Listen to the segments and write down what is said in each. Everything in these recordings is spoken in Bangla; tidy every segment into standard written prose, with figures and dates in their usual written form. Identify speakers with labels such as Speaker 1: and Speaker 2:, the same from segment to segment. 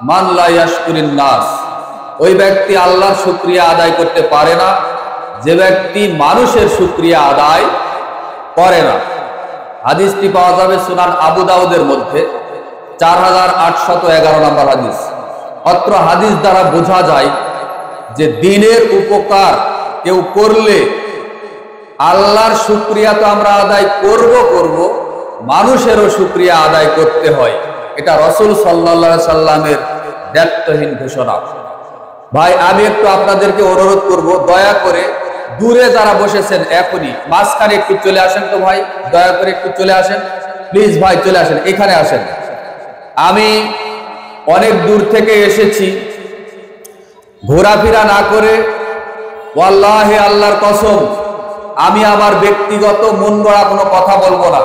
Speaker 1: মান লা ইয়াশকুরিন নাস, ওই ব্যক্তি আল্লাহর শুকরিয়া আদায় করতে পারে না যে ব্যক্তি মানুষের শুকরিয়া আদায় করে না। হাদিসটি পাওয়া যাবে সুনান আবু দাউদের মধ্যে 4811 নম্বর হাদিস। অত্র হাদিস দ্বারা বোঝা যায় যে দিনের উপকার কেউ করলে আল্লাহর শুকরিয়া তো আমরা আদায় করব, মানুষেরও শুকরিয়া আদায় করতে হয়। এটা রাসূল সাল্লাল্লাহু আলাইহি সাল্লামের দায়িত্বহীন ঘোষণা। ভাই, আমি একটু আপনাদেরকে অনুরোধ করব, দয়া করে দূরে যারা বসেছেন এখনই মাঝখানে একটু চলে আসেন তো ভাই, দয়া করে একটু চলে আসেন প্লিজ ভাই, চলে আসেন, এখানে আসেন। আমি অনেক দূর থেকে এসেছি, ঘোরাফেরা না করে ওয়াল্লাহি আল্লাহর কসম আমি আমার ব্যক্তিগত মন গড়া কোনো কথা বলবো না।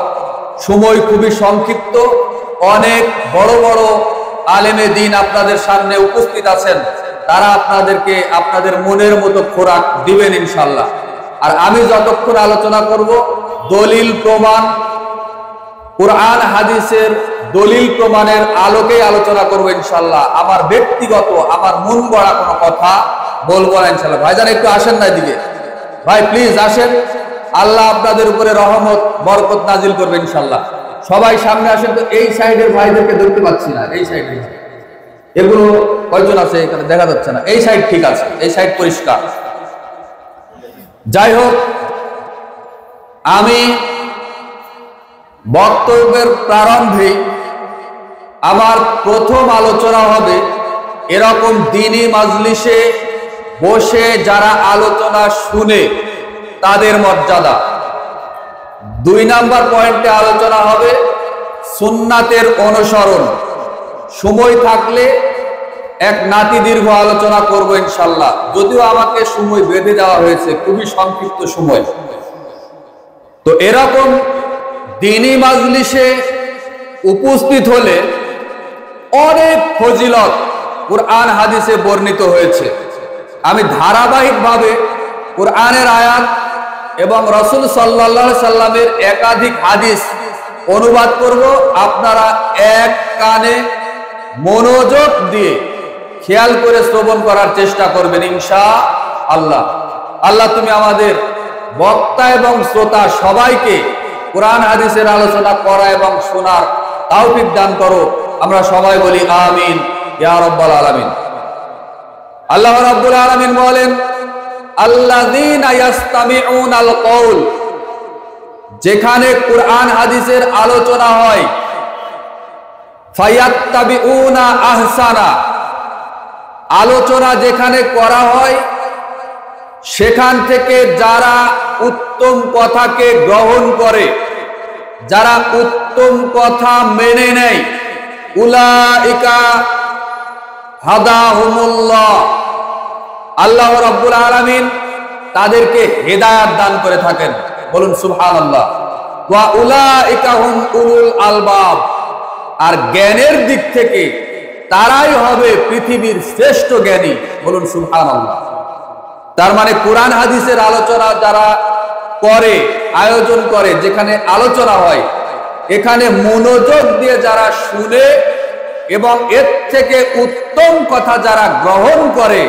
Speaker 1: সময় খুবই সংক্ষিপ্ত, অনেক বড় বড় আলেমে দ্বীন আপনাদের সামনে উপস্থিত আছেন, তারা আপনাদেরকে আপনাদের মনের মতো খোরাক দিবেন ইনশাল্লাহ। আর আমি যতক্ষণ আলোচনা করব দলিল প্রমাণ, কুরআন হাদিসের দলিল প্রমাণের আলোকেই আলোচনা করবো ইনশাল্লাহ। আমার ব্যক্তিগত আমার মন গড়া কোনো কথা বলবো না ইনশাল্লাহ। ভাইজান একটু আসেন না এদিকে, ভাই প্লিজ আসেন, আল্লাহ আপনাদের উপরে রহমত বরকত নাজিল করবে ইনশাল্লাহ। সবাই সামনে আসেন তো। এই সাইডের ভাইদেরকে দেখতে পাচ্ছি না, এই সাইডে এগুলো কয়জন আছে এখানে দেখা যাচ্ছে না। এই সাইড ঠিক আছে, এই সাইড পরিষ্কার। যাই হোক, আমি বক্তব্যের প্রারম্ভে আমার প্রথম আলোচনা হবে এরকম দ্বীনি মাজলিসে বসে যারা আলোচনা শুনে তাদের মর্যাদা। 2 নাম্বার পয়েন্টে আলোচনা হবে সুন্নাতের অনুসরণ। সময় থাকলে এক নাতি দীর্ঘ আলোচনা করব ইনশাল্লাহ, যদিও আমাকে সময় বেঁধে দেওয়া হয়েছে, খুবই সংক্ষিপ্ত সময়। তো এরকম দ্বীনি মাজলিসে উপস্থিত হলে অনেক ফজিলত কুরআন হাদিসে বর্ণিত হয়েছে। আমি ধারাবাহিকভাবে কুরআনের আয়াত এবং রাসূল সাল্লাল্লাহু আলাইহি সাল্লামের একাধিক হাদিস অনুবাদ করব। আপনারা এক কানে মনোযোগ দিয়ে খেয়াল করে শ্রবণ করার চেষ্টা করবেন ইনশাআল্লাহ। আল্লাহ তুমি আমাদের বক্তা এবং শ্রোতা সবাইকে কুরআন হাদিসের আলোচনা করা এবং শোনার তৌফিক দান করো। আমরা সবাই বলি আমিন ইয়া রাব্বাল আলামিন। আল্লাহ রাব্বুল আলামিন বলেন, আল্লাযীনা ইয়াসতামিউনাল কওল, যেখানে কুরআন হাদিসের আলোচনা হয়, ফায়াত্তাবিউনা আহসানা, আলোচনা যেখানে করা হয় সেখান থেকে যারা উত্তম কথাকে গ্রহণ করে, যারা উত্তম কথা মেনে নেয়, উলাইকা হাদাহুমুল্লাহ, আল্লাহ রাব্বুল আলামিন তাদেরকে হেদায়েত দান করে থাকেন। বলুন সুবহানাল্লাহ। ওয়া উলাইকা হুম উলুল আলবাব, আর জ্ঞানের দিক থেকে তারাই হবে পৃথিবীর শ্রেষ্ঠ জ্ঞানী। বলুন সুবহানাল্লাহ। তার মানে কুরআন হাদিসের আলোচনা যারা করে, আয়োজন করে, যেখানে আলোচনা হয়, এখানে মনোযোগ দিয়ে যারা শুনে এবং এর থেকে উত্তম কথা যারা গ্রহণ করে,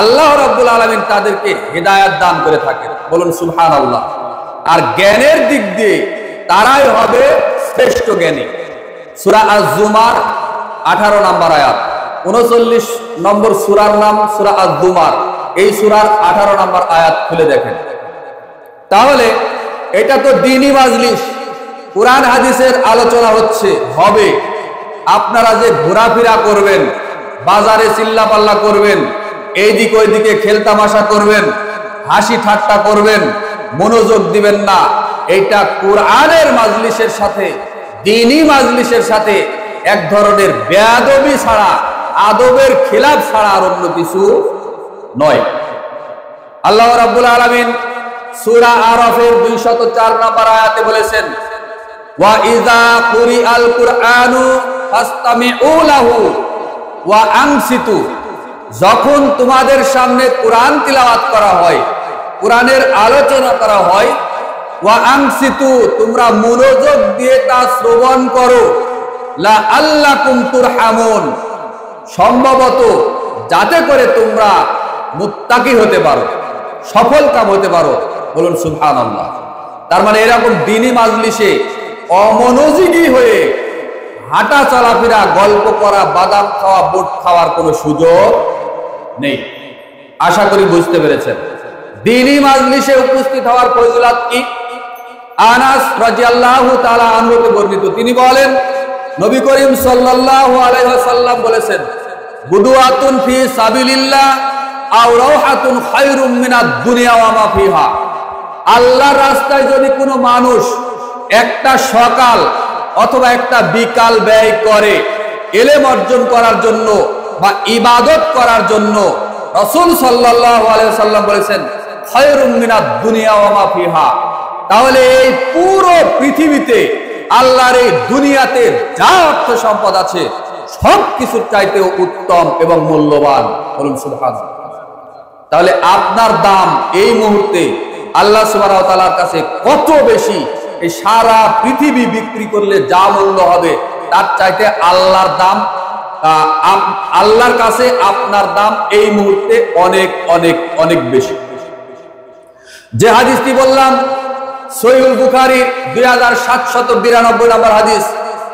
Speaker 1: আল্লাহ রাব্বুল আলামিন তাদেরকে হেদায়েত দান করে থাকেন। বলুন সুবহানাল্লাহ। আর জ্ঞানের দিক দিয়ে তারাই হবে শ্রেষ্ঠ জ্ঞানী। সূরা আজ-জুমার 18 নম্বর আয়াত, 39 নম্বর সূরার নাম সূরা আজ-জুমার। এই সূরার 18 নম্বর আয়াত খুলে দেখেন। তাহলে এটা তো দ্বীনি মাজলিস, কুরআন হাদিসের আলোচনা হচ্ছে, হবে। আপনারা যে ঘোরাফেরা করবেন, বাজারে চিল্লাপাল্লা করবেন, এইদিক ওইদিকে খেলতামাশা করবেন, হাসি ঠাট্টা করবেন, মনোযোগ দিবেন না, এটা কুরআনের মাজলিসের সাথে, দ্বীনি মাজলিসের সাথে এক ধরনের বেয়াদবি ছাড়া, আদবের খিলাফ ছাড়া আর অন্য কিছু নয়। আল্লাহ রাব্বুল আলামিন সূরা আরাফের 204 নম্বর আয়াতে বলেছেন, ওয়া ইযা কুরিআল কুরআনু ফাসতামিউ লাহু ওয়া আনসিতু, যখন তোমাদের সামনে কুরআন তিলাওয়াত করা হয়, কুরআনের আলোচনা করা হয়, ওয়া আনসিতু, তোমরা মনোযোগ দিয়ে তা শ্রবণ করো, লাআল্লাকুম তুরহামুন, সম্ভবত যাতে করে তোমরা মুত্তাকি হতে পারো, সফল কাম হতে পারো। বলুন সুবহানাল্লাহ। তার মানে এরকম দ্বীনি মাজলিসে অমনোযোগী হয়ে হাঁটা চলাফেরা, গল্প করা, বাদাম খাওয়া, বুট খাওয়ার কোনো সুযোগ নেই। আশা করি বুঝতে পেরেছেন। দ্বীনি মাজলিসে উপস্থিত হওয়ার ফজিলত কি? আনাস রাদিয়াল্লাহু তাআলা আনহুকে বর্ণিত, তিনি বলেন নবী করিম সাল্লাল্লাহু আলাইহি ওয়াসাল্লাম বলেছেন, গুদওয়াতুন ফি সাবিলিল্লাহ আও রাওহাতুন খায়রুম মিনাদ দুনিয়া ওয়া মা ফিহা। আল্লাহর রাস্তায় যদি কোনো মানুষ একটা সকাল অথবা একটা বিকাল ব্যয় করে ইলম অর্জন করার জন্য বা ইবাদত করার জন্য, রাসূল সাল্লাল্লাহু আলাইহি ওয়াসাল্লাম বলেছেন খায়রুম মিনাদ দুনিয়া ওয়া মা ফিহা, তাহলে এই পুরো পৃথিবীতে আল্লাহর এই দুনিয়াতে যা অর্থ সম্পদ আছে সব কিছুর চাইতেও উত্তম এবং মূল্যবান। বলুন সুবহানাল্লাহ। তাহলে আপনার দাম এই মুহূর্তে আল্লাহ সুবহানাহু ওয়া তাআলার কাছে কত বেশি, এই সারা পৃথিবী বিক্রি করলে যা মূল্য হবে তার চাইতে আল্লাহর দাম, আল্লাহর কাছে আপনার দাম এই মুহূর্তে অনেক অনেক অনেক বেশি। যে হাদিসটি বললাম সহিহুল বুখারী 2792 নম্বর হাদিস,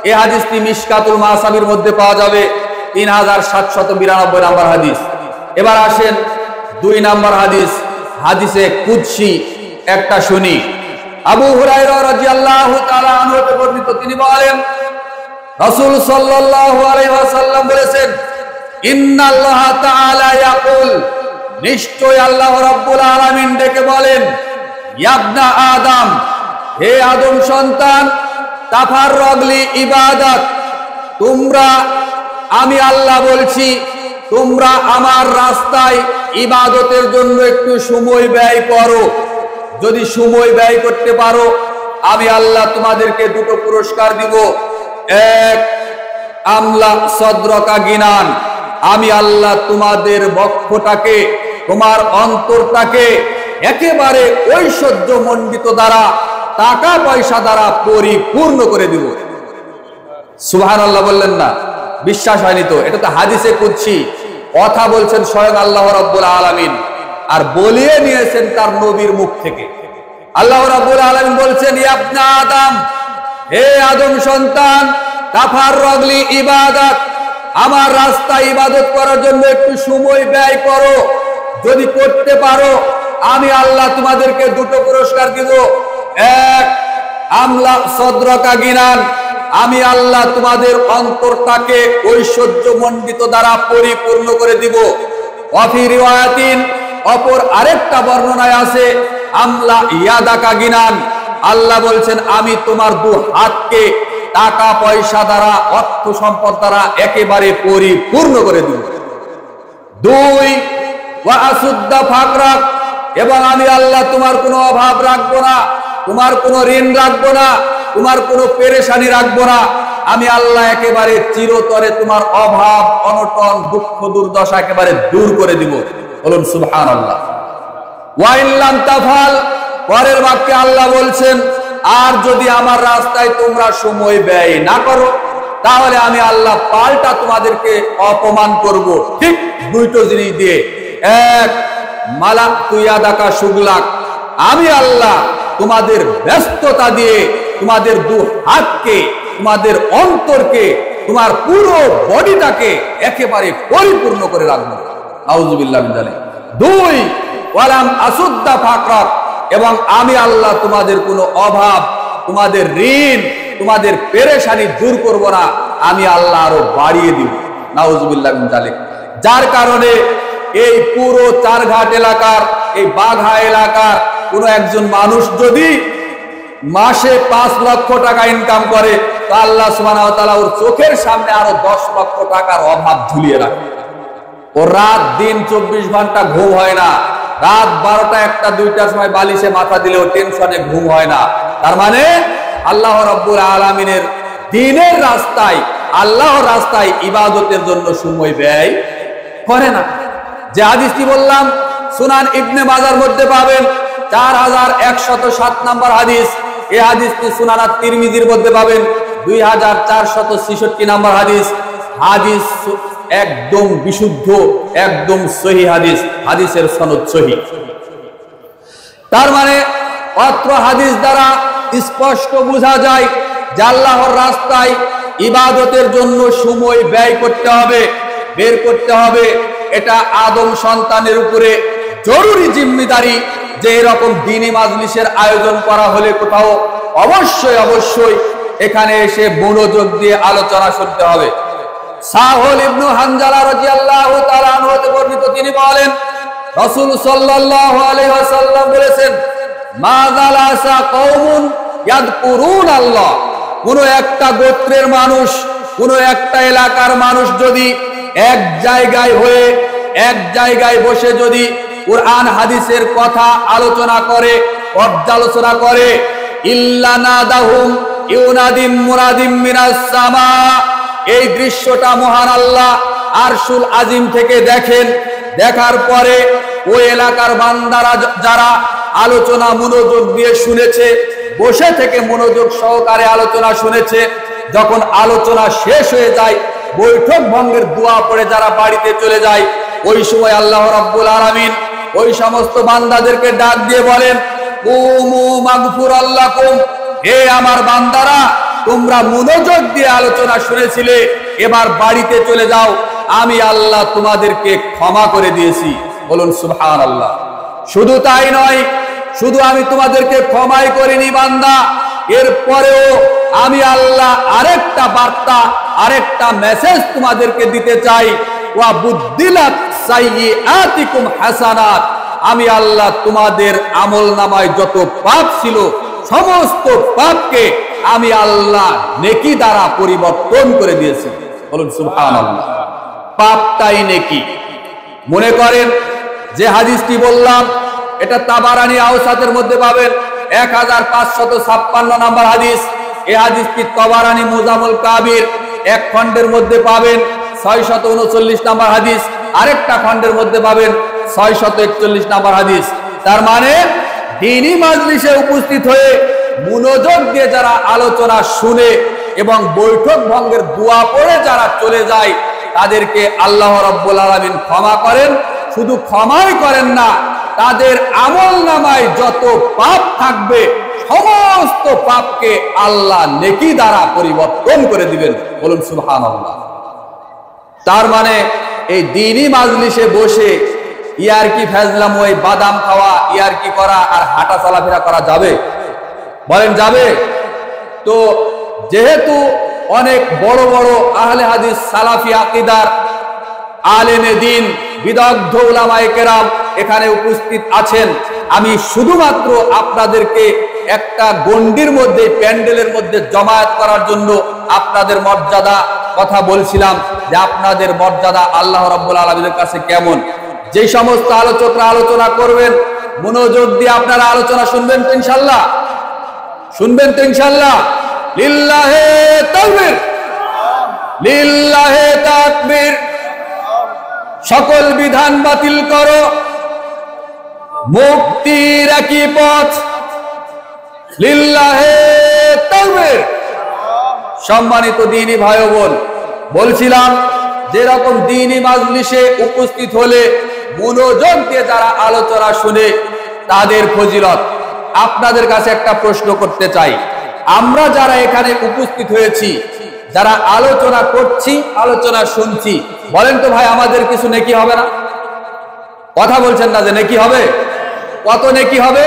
Speaker 1: এই হাদিসটি মিশকাতুল মাসাবির মধ্যে পাওয়া যাবে 3792 নম্বর হাদিস। এবার আসেন 2 নম্বর হাদিস, হাদিসে কুদসি একটা শুনি। আবু হুরায়রা রাদিয়াল্লাহু তাআলা আনহু হতে বর্ণিত, তিনি বলেন রাসূল সাল্লাল্লাহু আলাইহি ওয়াসাল্লাম বলেছেন, ইন্নাল্লাহা তাআলা ইয়াকুল, নিশ্চয় আল্লাহ রাব্বুল আলামিন ডেকে বলেন, ইয়াবনা আদম, হে আদম সন্তান, তাফাররাগ লি ইবাদাত, তোমরা, আমি আল্লাহ বলছি, তোমরা আমার রাস্তায় ইবাদতের জন্য একটু সময় ব্যয় করো। যদি সময় ব্যয় করতে পারো আমি আল্লাহ তোমাদেরকে দুটো পুরস্কার দিব। এক, আমলা সদরকা গিনান, আমি আল্লাহ তোমাদের বক্ষটাকে, তোমার অন্তরটাকে একেবারে ঐশ্বর্য মণ্ডিত দ্বারা, টাকা পয়সা দ্বারা পরিপূর্ণ করে দিব। সুবহানাল্লাহ বললেন না? বিশ্বাস হয়নি তো? এটা তো হাদিসে কুদসি, কথা বলছেন স্বয়ং আল্লাহ রাব্বুল আলামিন, আর বলিয়ে নিয়েছেন তার নবীর মুখ থেকে। আল্লাহ রাব্বুল আলামিন বলছেন, ইয়া আদম, হে আদম সন্তান, তাফাররাগ লি ইবাদাত, আমার রাস্তায় ইবাদত করার জন্য একটু সময় ব্যয় করো। যদি করতে পারো আমি আল্লাহ তোমাদেরকে দুটো পুরস্কার দিব। এক, আমলা সদরকা গিনান, আমি আল্লাহ তোমাদের অন্তরটাকে ঐশ্বর্য মণ্ডিত দ্বারা পরিপূর্ণ করে দিব। ওয়াফি রিওয়ায়াতিন, অপর আরেকটা বর্ণনায় আছে আমলা ইয়াদাকা গিনান, আল্লাহ বলছেন আমি তোমার দু হাতকে টাকা পয়সা দ্বারা, অর্থ সম্পদ দ্বারা একেবারে পরিপূর্ণ করে দিব। দুই, ওয়া আসুদ্দা ফাকরাক, এবং আমি আল্লাহ তোমার কোনো অভাব রাখবো না, তোমার কোনো ঋণ রাখবো না, তোমার কোনো পেরেশানি রাখবো না। আমি আল্লাহ একেবারে চিরতরে তোমার অভাব, অনটন, দুঃখ, দুর্দশা একেবারে দূর করে দিব। বলুন সুবহানাল্লাহ। ওয়া ইন লাম তাফাল, পরের বাক্যে আল্লাহ বলছেন, আর যদি আমার রাস্তায় তোমরা সময় ব্যয় না করো তাহলে আমি আল্লাহ পাল্টা তোমাদেরকে অপমান করব। ঠিক দুইটো জিনিস দিয়ে। এক, মালাক তুয়াদাকা সুগলাক, আমি আল্লাহ তোমাদের ব্যস্ততা দিয়ে তোমাদের দু হাতকে, তোমাদের অন্তরকে, তোমার পুরো বডিটাকে একেবারে পরিপূর্ণ করে রাখবো। নাউযুবিল্লাহ মিন যালিক। দুই, ওয়ালাম আসুদ্দা ফাকরাক, এবং আমি আল্লাহ তোমাদের কোনো অভাব, তোমাদের ঋণ, তোমাদের পেরেশানি দূর করব না, আমি আল্লাহ আরো বাড়িয়ে দিব। নাউযুবিল্লাহ মিন যালিক। যার কারণে এই পুরো চারঘাট এলাকার, এই বাঘা এলাকার কোন একজন মানুষ যদি মাসে 5 লক্ষ টাকা ইনকাম করে তো আল্লাহ সুবহানাহু ওয়া তাআলা ওর চোখের সামনে আরো 10 লক্ষ টাকার অভাব ঝুলিয়ে রাখে। ওর রাত দিন 24 ঘন্টা ঘুম হয় না, রাত 12টা 1টা 2টার সময় বালিশে মাথা দিলেও টেনশনে ঘুম হয় না। তার মানে আল্লাহ রাব্বুল আলামিনের দ্বীনের রাস্তায়, আল্লাহর রাস্তায় ইবাদতের জন্য সময় ব্যয় করে না। যে হাদিসটি বললাম সুনান ইবনে মাজার মধ্যে পাবেন 4107 নম্বর হাদিস। এই হাদিসটি সুনান তিরমিজির মধ্যে পাবেন 2466 নম্বর হাদিস। হাদিস একদম বিশুদ্ধ, একদম সহি হাদিস, হাদিসের সনদ সহি। তার মানে অত্র হাদিস দ্বারা স্পষ্ট বোঝা যায় যে আল্লাহর রাস্তায় ইবাদতের জন্য সময় ব্যয় করতে হবে, বের করতে হবে। এটা আদম সন্তানের উপরে জরুরি জিম্মেদারি যে এরকম দ্বীনি মাজলিসের আয়োজন করা হলে কোথাও অবশ্যই এখানে এসে মনোযোগ দিয়ে আলোচনা শুনতে হবে। সাহল ইবনু হানজালা রাদিয়াল্লাহু তাআলা আনহু হতে বর্ণিত, তিনি বলেন রাসূল সাল্লাল্লাহু আলাইহি ওয়াসাল্লাম বলেছেন, মা যালাসা কওমুন ইয়াযকুরুন আল্লাহ, কোন একটা গোত্রের মানুষ, কোন একটা এলাকার মানুষ যদি এক জায়গায় হয়ে এক জায়গায় বসে যদি কুরআন হাদিসের কথা আলোচনা করে, পর্যালোচনা করে, ইল্লা নাদাহুম ইউনাদিম মুনাদিম মিনাস সামা, এই দৃশ্যটা মহান আল্লাহ আরশুল আজিম থেকে দেখেন। দেখার পরে ওই এলাকার বান্দারা যারা আলোচনা মনোযোগ দিয়ে শুনেছে, বসে থেকে মনোযোগ সহকারে আলোচনা শুনেছে, যখন আলোচনা শেষ হয়ে যায়, বৈঠক ভঙ্গের দোয়া পড়ে যারা বাড়িতে চলে যায়, ওই সময় আল্লাহ রাব্বুল আলামিন ওই সমস্ত বান্দাদেরকে ডাক দিয়ে বলেন, কুমু মাগফুরাল লাকুম, হে আমার বান্দারা, তোমরা মনোযোগ দিয়ে আলোচনা শুনেছিলে, এবার বাড়িতে চলে যাও, আমি আল্লাহ তোমাদেরকে ক্ষমা করে দিয়েছি। বলুন সুবহানাল্লাহ। শুধু তাই নয়, শুধু আমি তোমাদেরকে ক্ষমাই করিনি বান্দা, এরপরেও আমি আল্লাহ আরেকটা বার্তা, আরেকটা মেসেজ তোমাদেরকে দিতে চাই। ওয়া বুদ্দিলাত সাইয়্যাতিকুম হাসানাত, আমি আল্লাহ তোমাদের আমলনামায় যত পাপ ছিল সমস্ত পাপকে আমি আল্লাহ নেকি দ্বারা পরিবর্তন করে দিয়েছি। বলুন সুবহানাল্লাহ। পাপটাই নেকি। মনে করেন যে হাদিসটি বললাম, এটা তাবারানী আওসাতের মধ্যে পাবেন 1556 নম্বর হাদিস। এই হাদিসটি তাবারানী মুজামুল কাবির এক খণ্ডের মধ্যে পাবেন 639 নম্বর হাদিস, আরেকটা খণ্ডের মধ্যে পাবেন 641 নম্বর হাদিস। তার মানে দ্বীনি মাজলিসে উপস্থিত হয়ে মনোযোগ দিয়ে যারা আলোচনা শুনে এবং বৈঠক ভঙ্গের দোয়া পড়ে যারা চলে যায়, তাদেরকে আল্লাহ রাব্বুল আলামিন ক্ষমা করেন। শুধু ক্ষমাই করেন না, তাদের আমলনামায় যত পাপ থাকবে সমস্ত পাপকে আল্লাহ নেকি দ্বারা পরিবর্তন করে দিবেন। বলুন সুবহানাল্লাহ। তার মানে এই দ্বীনি মাজলিসে বসে ইয়ারকি ফাজলাম, ওই বাদাম খাওয়া, ইয়ারকি করা আর হাঁটা চলাফেরা করা যাবে? বলেন যাবে? তো যেহেতু অনেক বড় বড় আহলে হাদিস সালাফি আকীদার আলেমে দ্বীন বিদগ্ধ উলামায়ে কেরাম এখানে উপস্থিত আছেন, আমি শুধুমাত্র আপনাদেরকে একটা গণ্ডির মধ্যে, প্যান্ডেলের মধ্যে জমায়েত করার জন্য আপনাদের মর্যাদা কথা বলছিলাম, যে আপনাদের মর্যাদা আল্লাহ রাব্বুল আলামিনের কাছে কেমন। যে সমস্ত আলোচকরা আলোচনা করবেন, মনোযোগ দিয়ে আপনারা আলোচনা শুনবেন তো ইনশাআল্লাহ? শুনবেন তো ইনশাআল্লাহ? লিল্লাহে তাকবীর, লিল্লাহে তাকবীর। সকল বিধান বাতিল করো, মুক্তির একই পথ, লিল্লাহে তাকবীর। সম্মানিত দ্বীনি ভাই বোন, বলছিলাম যেরকম দ্বীনি মাজলিসে উপস্থিত হলে মনোযোগ দিয়ে যারা আলোচনা শুনে তাদের ফজিলত। আপনাদের কাছে একটা প্রশ্ন করতে চাই, আমরা যারা এখানে উপস্থিত হয়েছি, যারা আলোচনা করছি, আলোচনা শুনছি, বলেন তো ভাই আমাদের কিছু নেকি হবে না? কথা বলছেন না যে নেকি হবে? কত নেকি হবে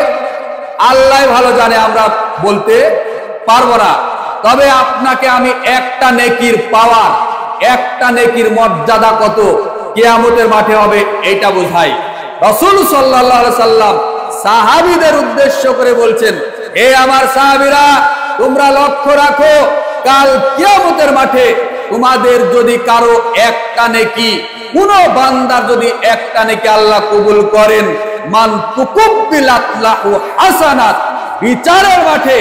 Speaker 1: আল্লাহ ভালো জানে, আমরা বলতে পারবো না। তবে আপনাকে আমি একটা নেকির পাওয়ার, একটা নেকির মর্যাদা কত কিয়ামতের মাঠে হবে এইটা বোঝাই। রাসূল সাল্লাল্লাহু আলাইহি সাল্লাম সাহাবীদের উদ্দেশ্য করে বলছেন, হে আমার সাহাবীরা, তোমরা লক্ষ্য রাখো, কাল কিয়ামতের মাঠে তোমাদের যদি কারো একটা নেকি, কোন বান্দার যদি একটা নেকি আল্লাহ কবুল করেন, মান তুকুব্বিলাত লাহু হাসানাত, বিচারের মাঠে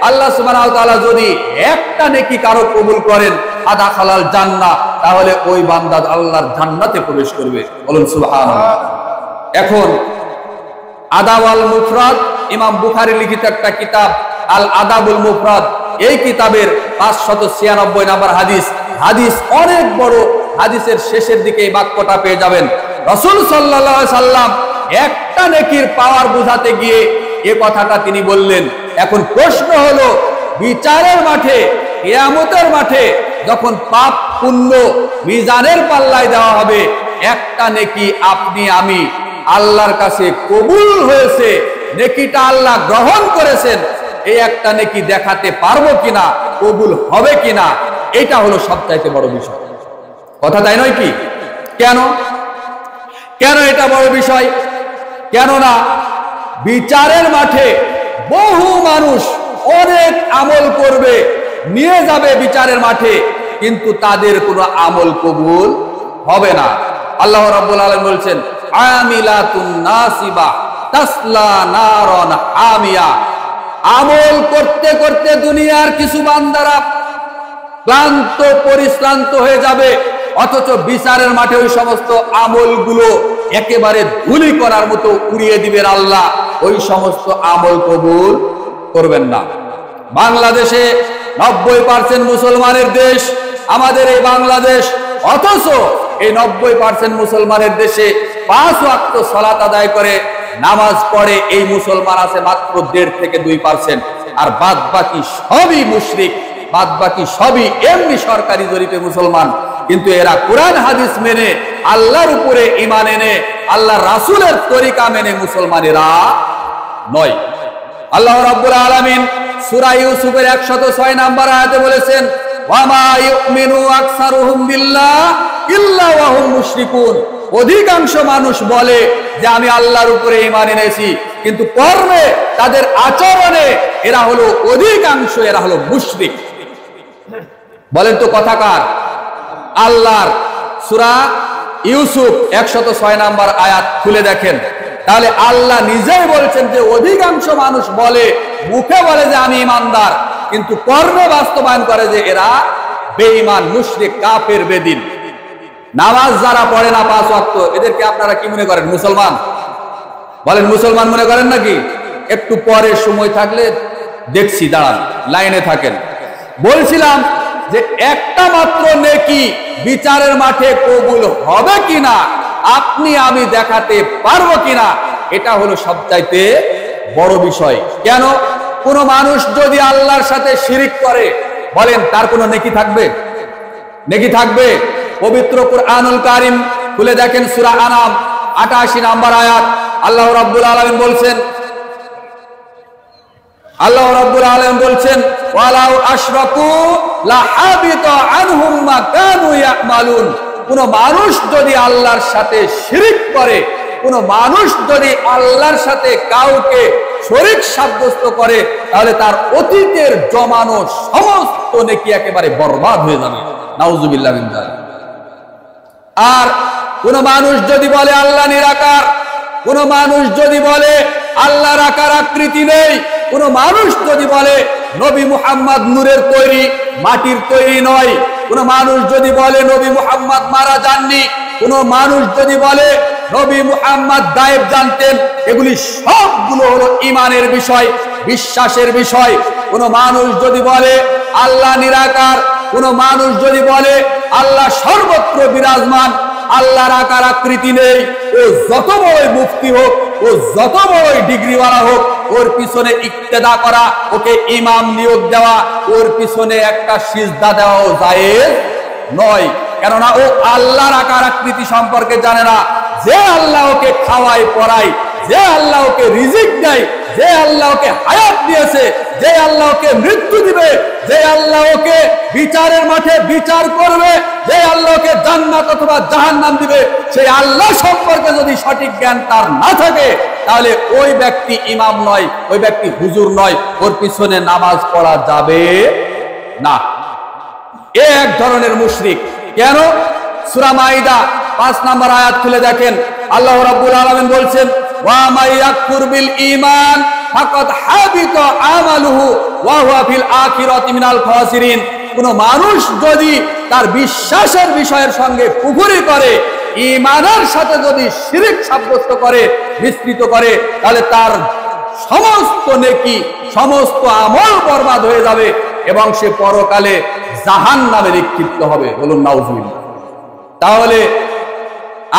Speaker 1: আল্লাহ সুবহানাহু ওয়া তাআলা যদি একটা নেকি কারো কবুল করেন, আদাখালাল জান্নাহ, তাহলে ওই বান্দা আল্লাহর জান্নাতে প্রবেশ করবে। বলুন সুবহানাল্লাহ। এখন আদাব আল মুফরাদ, ইমাম বুখারী লিখিত একটা কিতাব আল আদাবুল মুফরাদ, এই কিতাবের 596 নম্বর হাদিস, হাদিস অনেক বড়, হাদিসের শেষের দিকে এই বাক্যটা পেয়ে যাবেন। রাসূল সাল্লাল্লাহু আলাইহি সাল্লাম একটা নেকির পাওয়ার বোঝাতে গিয়ে এ কথাটা তিনি বললেন। এখন প্রশ্ন হলো, বিচারের মাঠে, কিয়ামতের মাঠে যখন পাপ পুণ্য মিজানের পাল্লায় দেওয়া হবে, একটা নেকি আপনি আমি আল্লাহর কাছে কবুল হয়েছে, নেকিটা আল্লাহ গ্রহণ করেছেন, এই একটা নেকি দেখাতে পারবো কিনা, কবুল হবে কিনা, এটা হলো সবচাইতে বড় বিষয়। কথা তাই নয় কি? কেন কেন এটা বড় বিষয়? কেননা বিচারের মাঠে বহু মানুষ অনেক আমল করবে, নিয়ে যাবে বিচারের মাঠে, কিন্তু তাদের কোনো আমল কবুল হবে না। আল্লাহ রাব্বুল আলামিন বলছেন, আমিলাতুন নাসিবা তাসলা নারান হামিয়া। আমল করতে করতে দুনিয়ার কিছু বান্দারা ক্লান্ত পরিশ্রান্ত হয়ে যাবে, অথচ বিচারের মাঠে ওই সমস্ত আমলগুলো একেবারে ধুলি করার মতো উড়িয়ে দিবেন আল্লাহ, ওই সমস্ত আমল কবুল করবেন না। বাংলাদেশে 90% মুসলমানের দেশ আমাদের এই বাংলাদেশ, অথচ এই 90% মুসলমানের দেশে 5 ওয়াক্ত সালাত আদায় করে নামাজ পড়ে এই মুসলমান আছে মাত্র 1.5 থেকে 2%, আর বাদ বাকি সবই মুশরিক, বাদ বাকি সবই এমনি সরকারি জরিপে মুসলমান। কিন্তু এরা কোরআন হাদিস মেনে, আল্লাহর উপরে ঈমান এনে, আল্লাহর রাসূলের তরিকা মেনে মুসলমানেরা নয়। আল্লাহ রাব্বুল আলামিন সূরা ইউসুফের 106 নম্বর আয়াতে বলেছেন, ওয়ামা ইউমিনু আকসারুহুম বিল্লাহ ইল্লা ওয়া হুম মুশরিকুন। অধিকাংশ মানুষ বলে যে আমি আল্লাহর উপরে ঈমান এনেছি, কিন্তু কর্মে, তাদের আচরণে এরা হলো অধিকাংশ, এরা হলো মুশরিক। বলেন তো কথাকার? আল্লাহর সূরা ইউসুফ 106 নম্বর আয়াত খুলে দেখেন, তাহলে আল্লাহ নিজেই বলছেন যে অধিকাংশ মানুষ বলে, মুখে বলে যে আমি ইমানদার, কিন্তু কর্মে বাস্তবায়ন করে যে এরা বেঈমান, মুশরিক, কাফের, বেদিন। নামাজ যারা পড়ে না 5 ওয়াক্ত, এদেরকে আপনারা কি মনে করেন? মুসলমান? বলেন, মুসলমান মনে করেন নাকি? একটু পরে সময় থাকলে দেখছি, দাঁড়ান, লাইনে থাকেন। বলছিলাম যে একটা মাত্র নেকি বিচারের মাঠে কবুল হবে কিনা, আপনি আমি দেখাতে পারবো কিনা, এটা হলো সবচাইতে বড় বিষয়। কেন? কোন মানুষ যদি আল্লাহর সাথে শিরিক করে, বলেন তার কোনো নেকি থাকবে? নেকি থাকবে? পবিত্র কুরআনুল কারীম খুলে দেখেন, সূরা আনাম 88 নম্বর আয়াত। আল্লাহ রাব্বুল আলামিন বলছেন, আল্লাহ রাব্বুল আলামিন বলছেন, ওয়ালাউ আশরাকু লাহাবিতা আনহুম মা কানু ইয়ামালুন। কোন মানুষ যদি আল্লাহর সাথে শিরিক করে, কোন মানুষ যদি আল্লাহর সাথে কাউকে শরীক সাব্যস্ত করে, তাহলে তার অতীতের জমানো সমস্ত নেকি একেবারে বরবাদ হয়ে যাবে। নাউজুবিল্লাহ মিন যালিক। আর কোন মানুষ যদি বলে আল্লাহ নিরাকার, কোন মানুষ যদি বলে আল্লাহর আকার আকৃতি নেই, কোন মানুষ যদি বলে নবী মুহাম্মদ নূরের তৈরি, মাটির তৈরি নয়, কোন মানুষ যদি বলে নবী মুহাম্মদ মারা যাননি, কোন মানুষ যদি বলে নবী মুহাম্মদ গায়েব জানতেন, এগুলি সবগুলো হলো ঈমানের বিষয়, বিশ্বাসের বিষয়। কোন মানুষ যদি বলে আল্লাহ নিরাকার, কোন মানুষ যদি বলে আল্লাহ সর্বত্র বিরাজমান, আল্লাহর আকার আকৃতি নেই, ও যত বড়ই মুফতি হোক, ও যত বড়ই ডিগ্রিওয়ালা হোক, ওর পিছনে ইক্তেদা করা, ওকে ইমাম নিয়োগ দেওয়া, ওর পিছনে একটা সিজদা দেওয়াও জায়েজ নয়। কেননা ও আল্লাহর আকার আকৃতি সম্পর্কে জানে না। যে আল্লাহ ওকে খাওয়ায় পড়ায়, যে আল্লাহ ওকে রিজিক দেয়, যে আল্লাহ ওকে হায়াত দিয়েছে, যে আল্লাহ ওকে মৃত্যু দিবে, যে আল্লাহ ওকে বিচারের মাঠে বিচার করবে, যে আল্লাহ ওকে জান্নাত অথবা জাহান্নাম দিবে, সেই আল্লাহ সম্পর্কে যদি সঠিক জ্ঞান তার না থাকে, তাহলে ওই ব্যক্তি ইমাম নয়, ওই ব্যক্তি হুজুর নয়, ওর পিছনে নামাজ পড়া যাবে না। এ এক ধরনের মুশরিক। কেন? সূরা মাইদা 5 নম্বর আয়াত খুলে দেখেন, আল্লাহ রাব্বুল আলামিন বলছেন, ওয়া মাইয়াকুর বিল ঈমান ফাকাদ হাবিতা আমালুহু ওয়া হুয়া ফিল আখিরাতি মিনাল খাসিরিন। কোন মানুষ যদি তার বিশ্বাসের বিষয়ের সঙ্গে কুফরি করে, ঈমানের সাথে যদি শিরক সাব্যস্ত করে, মিশ্রিত করে, তাহলে তার সমস্ত নেকি, সমস্ত আমল বরবাদ হয়ে যাবে এবং সে পরকালে জাহান্নামে নিক্ষিপ্ত হবে। বলুন নাউজুবিল্লাহ। তাহলে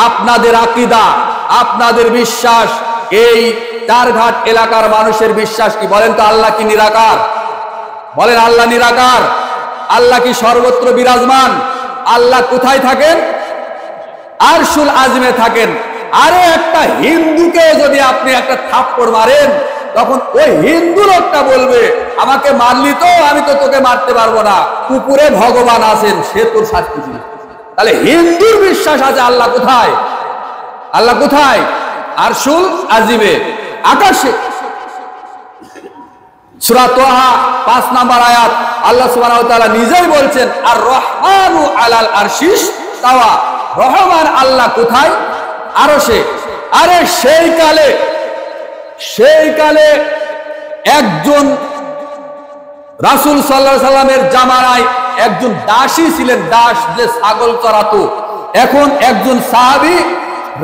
Speaker 1: আপনাদের আকীদা, আপনাদের বিশ্বাস, এই চারঘাট এলাকার মানুষের বিশ্বাস কি? বলেন তো আল্লাহ কি নিরাকার? বলেন আল্লাহ নিরাকার? আল্লাহ কি সর্বত্র বিরাজমান? আল্লাহ কোথায় থাকেন? আরশুল আজমে থাকেন। আরে একটা হিন্দুকে যদি আপনি একটা থাপ্পড় মারেন, তখন ওই হিন্দু লোকটা বলবে আমাকে মারলি তো, আমি তো তোকে মারতে পারবো না, উপরে ভগবান আছেন, সে তোর শাস্তি দিবে। তাহলে হিন্দুর বিশ্বাস আছে আল্লাহ কোথায়? আল্লাহ কোথায়? আরশুল আজিমে, আকাশে। সূরা তাহা 5 নম্বর আয়াত আল্লাহ সুবহানাহু ওয়া তাআলা নিজেই বলছেন আর রহমানু আলাল আরশিস তাওয়া। রহমান আল্লাহ কোথায়? আরশে। আরে সেই কালে একজন রাসূল সাল্লাল্লাহু আলাইহি সাল্লামের জামানায় একজন দাসী ছিলেন, দাস যে ছাগল চড়াতো। এখন একজন সাহাবী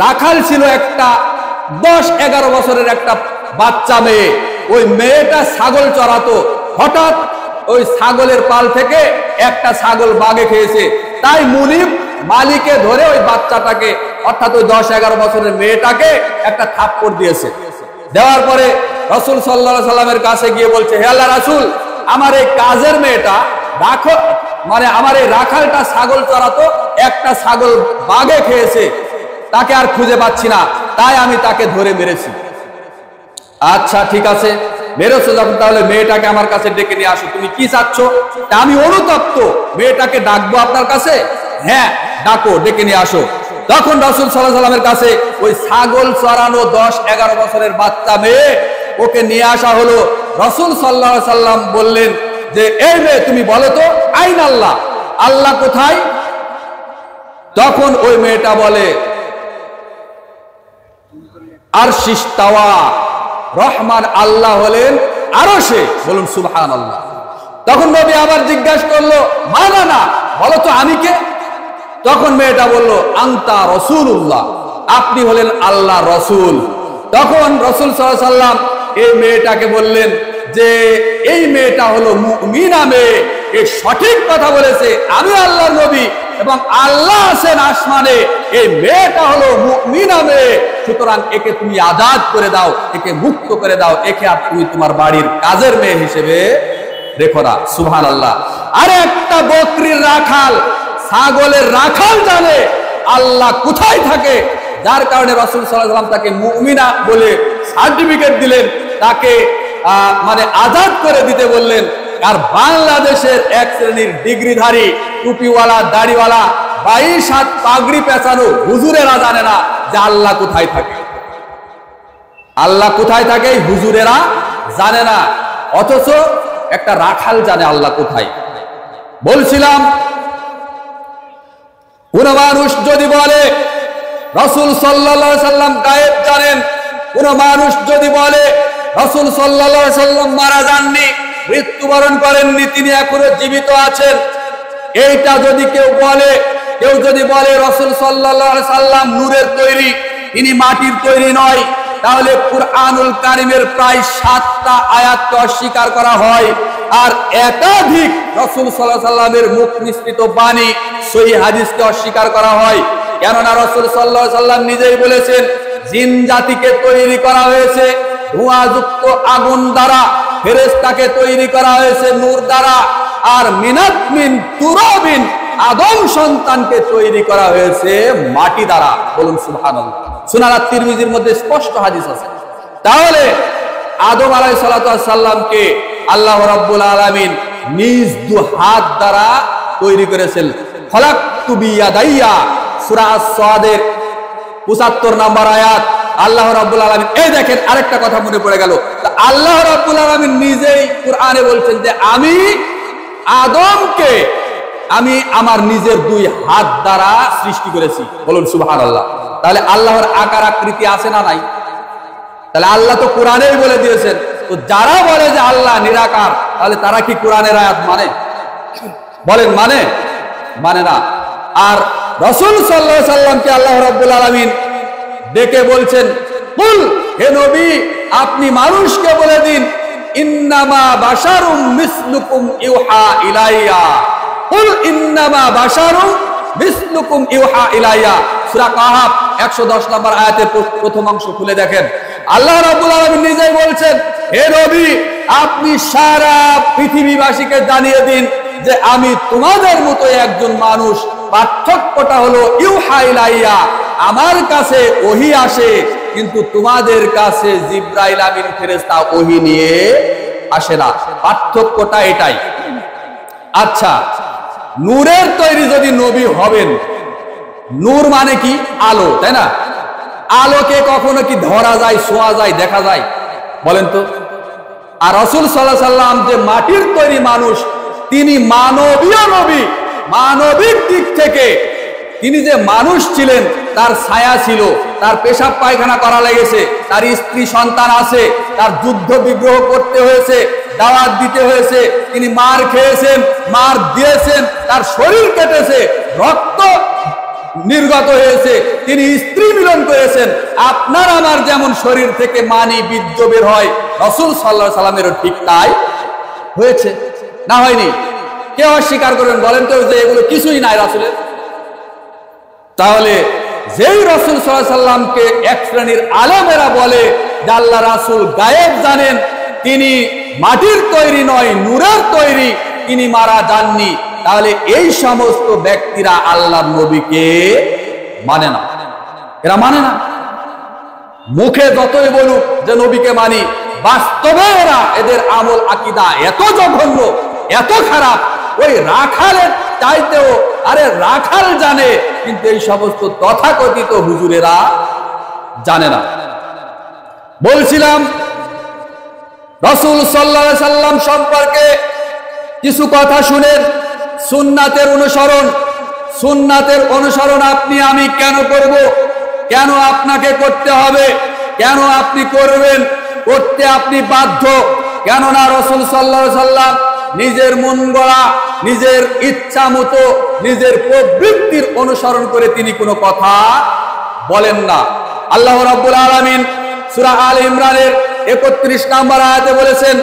Speaker 1: রাখাল ছিল, একটা 10-11 বছরের একটা বাচ্চা মেয়ে। ওই মেয়েটা ছাগল চড়াতো। হঠাৎ ওই ছাগলের পাল থেকে একটা ছাগল বাঘে খেয়েছে। তাই মুনিব মালিকে ধরে ওই বাচ্চাটাকে, অর্থাৎ ওই 10-11 বছরের মেয়েটাকে একটা থাপ্পড় দিয়েছে। দেওয়ার পরে রাসূল সাল্লাল্লাহু আলাইহি সাল্লামের কাছে গিয়ে বলছে, হে আল্লাহর রাসূল, আমার এই কাজের মেয়েটা আমার এই রাখালটা ছাগল চড়াতো, একটা ছাগল বাঘে খেয়েছে, তাকে আর খুঁজে পাচ্ছি না, তাই আমি তাকে ধরে মেরেছি। আচ্ছা ঠিক আছে, মেরেছো যখন, তাহলে মেয়েটাকে আমার কাছে ডেকে নিয়ে আসো। তুমি কি চাচ্ছ? আমি অনুতপ্ত, মেয়েটাকে ডাকবো আপনার কাছে? হ্যাঁ ডাকো, ডেকে নিয়ে আসো। তখন রাসূল সাল্লাল্লাহু আলাইহি সাল্লামের কাছে ওই ছাগল চড়ানো 10-11 বছরের বাচ্চা মেয়ে, ওকে নিয়ে আসা হলো। রাসূল সাল্লাল্লাহু আলাইহি সাল্লাম বললেন যে এই মেয়ে তুমি বলো তো আইন আল্লাহ, আল্লাহ কোথায়? তখন ওই মেয়েটা বলে আরশিস তাওয়া, রহমান আল্লাহ হলেন আরশে। বলুন সুবহানাল্লাহ। তখন নবী আবার জিজ্ঞাসা করলো না, বলো তো আমি কে? তখন মেয়েটা বলল আনতা রাসূলুল্লাহ, আপনি হলেন আল্লাহ রসুল। তখন রাসূল সাল্লাল্লাহু আলাইহি সাল্লাম এই মেয়েটাকে বললেন যে এই মেয়েটা হলো মুমিনা মেয়ে, এই সঠিক কথা বলেছে, আমি আল্লাহর নবী এবং আল্লাহ আছেন আসমানে, এই মেয়েটা হলো মুমিনা মেয়ে, সুতরাং একে তুমি আজাদ করে দাও, একে মুক্ত করে দাও, একে আর তুমি তোমার বাড়ির কাজের মেয়ে হিসেবে রেখো না। সুবহানাল্লাহ। আর একটা বকরির রাখাল, ছাগলের রাখাল জানে আল্লাহ কোথায় থাকে, যার কারণে রাসূল সাল্লাল্লাহু আলাইহি ওয়াসাল্লাম তাকে মুমিনা বলে সার্টিফিকেট দিলেন, তাকে আজাদ করে দিতে বললেন। আর বাংলাদেশের এক শ্রেণীর ডিগ্রিধারী, টুপিওয়ালা, দাড়িওয়ালা, 22 হাত পাগড়ি পেঁচানো হুজুরেরা জানে না যে আল্লাহ কোথায় থাকে। আল্লাহ কোথায় থাকে হুজুরেরা জানে না, অথচ একটা রাখাল জানে আল্লাহ কোথায়। বলছিলাম কোন মানুষ যদি বলে রাসূল সাল্লাল্লাহু আলাইহি সাল্লাম গায়েব জানেন, কোন মানুষ যদি বলে রাসূল সাল্লাল্লাহু আলাইহি সাল্লাম মারা যাননি, মৃত্যুবরণ করেননি, তিনি এখনো জীবিত আছেন, এইটা যদি কেউ যদি বলে রাসূল সাল্লাল্লাহু আলাইহি সাল্লাম নূরের তৈরি, তিনি মাটির তৈরি নয়, তাহলে কুরআনুল কারীমের প্রায় 7টা আয়াতকে অস্বীকার করা হয়। আর একাধিক রাসূল সাল্লাল্লাহু আলাইহি সাল্লামের মুখ নিঃসৃত বাণী, সহিহ হাদিসকে অস্বীকার করা হয়। কেননা রাসূল সাল্লাল্লাহু আলাইহি সাল্লাম নিজেই বলেছেন জিন জাতিকে তৈরি করা হয়েছে ধোঁয়াযুক্ত আগুন দ্বারা, ফেরেশতাকে তৈরি করা হয়েছে নূর দ্বারা, আর মিন তুরাবিন, আদম সন্তানকে তৈরি করা হয়েছে মাটি দ্বারা। বলুন সুবহানাল্লাহ। সুনান তিরমিজির মধ্যে স্পষ্ট হাদিস আছে। তাহলে আদম আলাইহিস সালামকে আল্লাহ রাব্বুল আলামিন নিজ 2 হাত দ্বারা তৈরি করেছেন। খলাকতু বিয়াদাইয়া, সূরা আস-সাদের 75 নম্বর আয়াত আল্লাহ রাব্বুল আলামিন। এই দেখেন আরেকটা কথা মনে পড়ে গেল, আল্লাহ রাব্বুল আলামিন নিজেই কুরআনে বলছেন যে আমি আদমকে আমার নিজের 2 হাত দ্বারা সৃষ্টি করেছি। বলুন সুবহানাল্লাহ। তাহলে আল্লাহর আকার আকৃতি আছে না নাই? তাহলে আল্লাহ তো কোরআনেই বলে দিয়েছেন। তো যারা বলে যে আল্লাহ নিরাকার, তাহলে তারা কি কোরআনের আয়াত মানে? বলেন মানে না। আর রাসূল সাল্লাল্লাহু আলাইহি সাল্লামকে আল্লাহ রাব্বুল আলামিন ডেকে বলছেন, কুল, হে নবী আপনি মানুষকে বলে দিন, ইন্নামা বাশারুম মিসলুকুম ইউহা ইলাইয়া, কুল ইন্নামা বাশারুম মিসলুকুম ইউহা ইলাইয়া। সূরা কাহাফ 110 নম্বর আয়াতের প্রথম অংশ খুলে দেখেন। আল্লাহ রাব্বুল আলামিন নিজেই বলছেন, হে নবী, আপনি সারা পৃথিবীবাসীকে জানিয়ে দিন যে আমি তোমাদের মতো একজন মানুষ। পার্থক্যটা হলো ইউহা ইলাইয়া, আমার কাছে ওহী আসে, কিন্তু তোমাদের কাছে জিবরাইল আমিন ফেরেশতা ওহী নিয়ে আসে না। পার্থক্যটা এটাই। আচ্ছা, নূরের তৈরি যদি নবী হবেন, নূর মানে কি? আলো, তাই না? আলোকে কখনো কি ধরা যায়, ছোঁয়া যায়, দেখা যায়? বলেন তো। আর রাসূল সাল্লাল্লাহু আলাইহি সাল্লাম যে মাটির তৈরি মানুষ, তিনি মানবীয় নবী। মানবিক দিক থেকে তিনি যে মানুষ ছিলেন, তার ছায়া ছিল, তার পেশাব পায়খানা করা লেগেছে, তার স্ত্রী সন্তান আছে, তার যুদ্ধ বিগ্রহ করতে হয়েছে, দাওয়াত দিতে হয়েছে, তিনি মার খেয়েছেন, মার দিয়েছেন, তার শরীর কেটেছে, রক্ত নির্গত হয়েছে, তিনি স্ত্রী মিলন করেছেন। আপনার আমার যেমন শরীর থেকে মানি বীর্য বের হয়, রাসূল সাল্লাল্লাহু আলাইহি সাল্লামেরও ঠিক তাই হয়েছে, না হয়নি? কেউ অস্বীকার করবেন? বলেন তো যে এগুলো কিছুই নাই রাসূলের। তাহলে যেই রাসূল সাল্লাল্লাহু আলাইহি সাল্লামকে এক শ্রেণীর আলেমেরা বলে যে আল্লাহ রাসূল গায়েব জানেন, তিনি মাটির তৈরি নয়, নূরের তৈরি, তিনি মারা যাননি, তাহলে এই সমস্ত ব্যক্তিরা আল্লাহর নবীকে মানে না। এরা মানে না। মুখে যতই বলুক যে নবীকে মানি, বাস্তবে এদের আমল আকীদা এত জঘন্য, এত খারাপ, ওই রাখালের চাইতেও, আরে রাখাল জানে, কিন্তু এই সমস্ত তথাকথিত হুজুরেরা জানে না। বলছিলাম রাসূল সাল্লাল্লাহু আলাইহি সাল্লাম সম্পর্কে কিছু কথা শুনেন। সুন্নাতের অনুসরণ, সুন্নাতের অনুসরণ আপনি আমি কেন করব? কেন আপনাকে করতে হবে? কেন আপনি করবেন? করতে আপনি বাধ্য। কেননা রাসূল সাল্লাল্লাহু আলাইহি সাল্লাম নিজের মন গড়া, নিজের ইচ্ছা মতো, নিজের প্রবৃত্তির অনুসরণ করে তিনি কোনো কথা বলেন না। আল্লাহ রাব্বুল আলামিন সূরা আলে ইমরানের 31 নম্বর আয়াতে বলেছেন,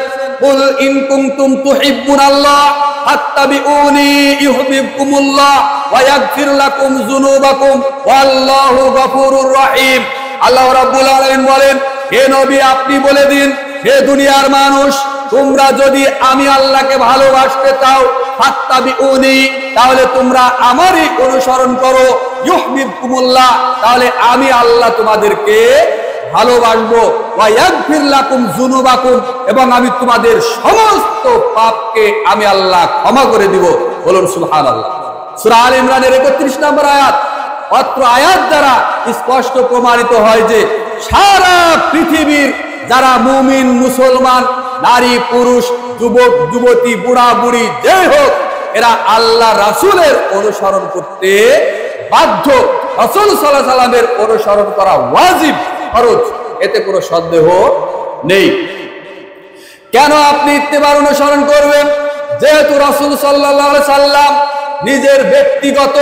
Speaker 1: কুল ইন কুনতুম তুহিব্বুনাল্লাহ ফাত্তাবিউনি ইউহিব্বুকুমুল্লাহ ওয়া ইয়াগফির লাকুম যুনুবাকুম ওয়াল্লাহু গফুরুর রহিম। আল্লাহ রাব্বুল আলামিন বলেন, হে নবী, আপনি বলে দিন, হে দুনিয়ার মানুষ, তোমরা যদি আমি আল্লাহকে ভালোবাসতে চাও, ফাত্তাবিউনি, তাহলে তোমরা আমারই অনুসরণ করো, ইউহিব্বুকুমুল্লাহ, তাহলে আমি আল্লাহ তোমাদেরকে ভালোবাসবো, ওয়া ইয়াগফির লাকুম যুনুবাকুম, এবং আমি তোমাদের সমস্ত পাপকে আমি আল্লাহ ক্ষমা করে দিব। বলুন সুবহানাল্লাহ। সূরা আলে ইমরানের 31 নম্বর আয়াত। অত্র আয়াত দ্বারা স্পষ্ট প্রমাণিত হয় যে সারা পৃথিবীর যারা মুমিন, মুসলমান, নারী, পুরুষ, যুবক, যুবতী, বুড়া, বুড়ি, যেই হোক, এরা আল্লাহ রাসূলের অনুসরণ করতে বাধ্য। রাসূল সাল্লাল্লাহু আলাইহি সাল্লামের অনুসরণ করা ওয়াজিব, ফরজ, এতে কোনো সন্দেহ নেই। কেন আপনি ইত্তেবার অনুসরণ করবেন? যেহেতু রাসূল সাল্লাল্লাহু আলাইহি সাল্লাম নিজের ব্যক্তিগত,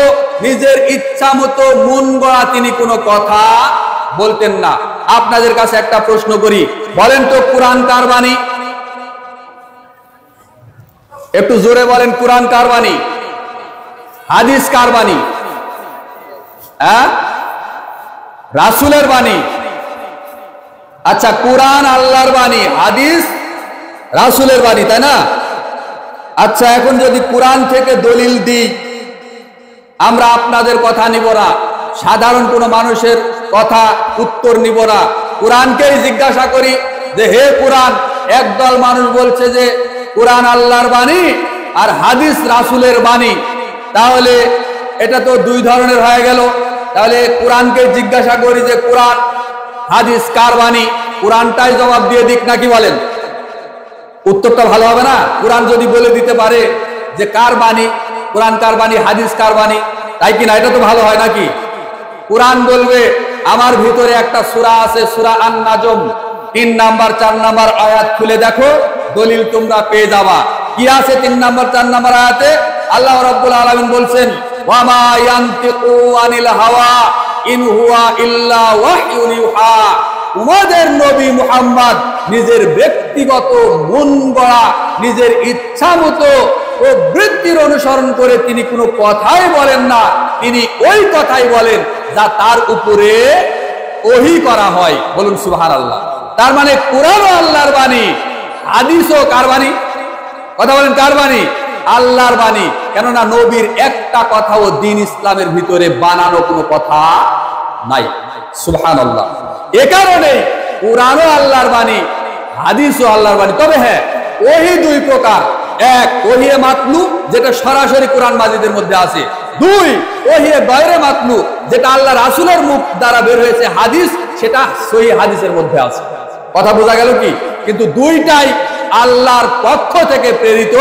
Speaker 1: নিজের ইচ্ছা মতো মন গড়া তিনি কোনো কথা বলতেন না। আপনাদের কাছে একটা প্রশ্ন করি, বলেন তো কুরআন কার বাণী? একটু জোরে বলেন, কুরআন কার বাণী? হাদিস কার বাণী? রাসূলের বাণী। আচ্ছা, কুরআন আল্লাহর বাণী, হাদিস রাসূলের বাণী, তাই না? আচ্ছা, এখন যদি কুরআন থেকে দলিল দিই, আমরা আপনাদের কথা নিব না, সাধারণ কোনো মানুষের কথা উত্তর নিব না, কুরআনকেই জিজ্ঞাসা করি যে হে কুরআন, একদল মানুষ বলছে যে কুরআন আল্লাহর বাণী আর হাদিস রাসূলের বাণী, তাহলে এটা তো দুই ধরনের হয়ে গেল। তাহলে কুরআনকে জিজ্ঞাসা করি যে কুরআন হাদিস কার বাণী, কুরআনটাই জবাব দিয়ে দিক, নাকি বলেন? উত্তরটা ভালো হবে না? কুরআন যদি বলে দিতে পারে যে কার বাণী, কুরআন কার বাণী, হাদিস কার বাণী, তাই কি না? এটা তো ভালো হয় নাকি? কুরআন বলবে আমার ভিতরে একটা সূরা আছে, সূরা আন-নাজম, 3 নাম্বার 4 নাম্বার আয়াত খুলে দেখো, দলিল তোমরা পেয়ে যাবা। কি আছে 3 নাম্বার 4 নাম্বার আয়াতে? আল্লাহ রাব্বুল আলামিন বলছেন, ওয়া মা ইয়ানতিকু আনিল হাওয়া ইন হুয়া ইল্লা ওয়াহয়ুন ইউহা। তোমাদের নবী মুহাম্মদ নিজের ব্যক্তিগত মন গড়া, নিজের ইচ্ছা মতো প্রবৃত্তির অনুসরণ করে তিনি কোনো কথাই বলেন না, তিনি ওই কথাই বলেন যা তার উপরে ওহী করা হয়। বলুন সুবহানাল্লাহ। তার মানে কোরআনও আল্লাহর বাণী, হাদিসও কার বাণী? কথা বলেন, কার বাণী? আল্লাহর বাণী। কেননা নবীর একটা কথাও দ্বীন ইসলামের ভিতরে বানানো কোনো কথা নাই। সুবহানাল্লাহ। এ কারণে কোরআনও আল্লাহর বাণী, হাদিসও আল্লাহর বাণী। তবে হ্যাঁ, ওহী দুই প্রকার। এক, ওহী মাতলু, যেটা সরাসরি কোরআন মাজিদের মধ্যে আছে। দুই, ওহী গায়রে মাতলু, যেটা আল্লাহ রাসূলের মুখ দ্বারা বের হয়েছে হাদিস, সেটা সহিহ হাদিসের মধ্যে আছে। কথা বোঝা গেল কি? কিন্তু দুইটাই আল্লাহর পক্ষ থেকে প্রেরিত,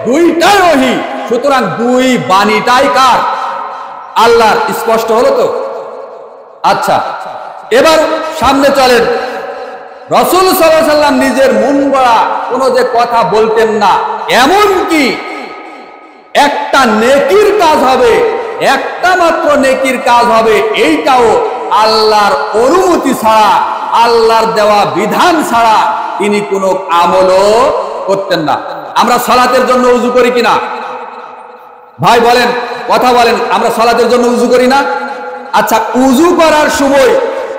Speaker 1: দুইটাই ওহী। সুতরাং দুই বাণীটাই কার? আল্লাহর। স্পষ্ট হলো তো? আচ্ছা, এবার সামনে চলেন। রাসূল সাল্লাল্লাহু আলাইহি ওয়াসাল্লাম নিজের মন গড়া কোনো যে কথা বলতেন না, এমন কি একটা নেকির কাজ হবে, একটা মাত্র নেকির কাজ হবে, এইটাও আল্লাহর অনুমতি ছাড়া, আল্লাহর দেওয়া বিধান ছাড়া তিনি কোনো আমলও করতেন না। আমরা সালাতের জন্য ওযু করি কিনা? ভাই বলেন, কথা বলেন, আমরা সালাতের জন্য ওযু করি না? আচ্ছা, ওযু করার সময়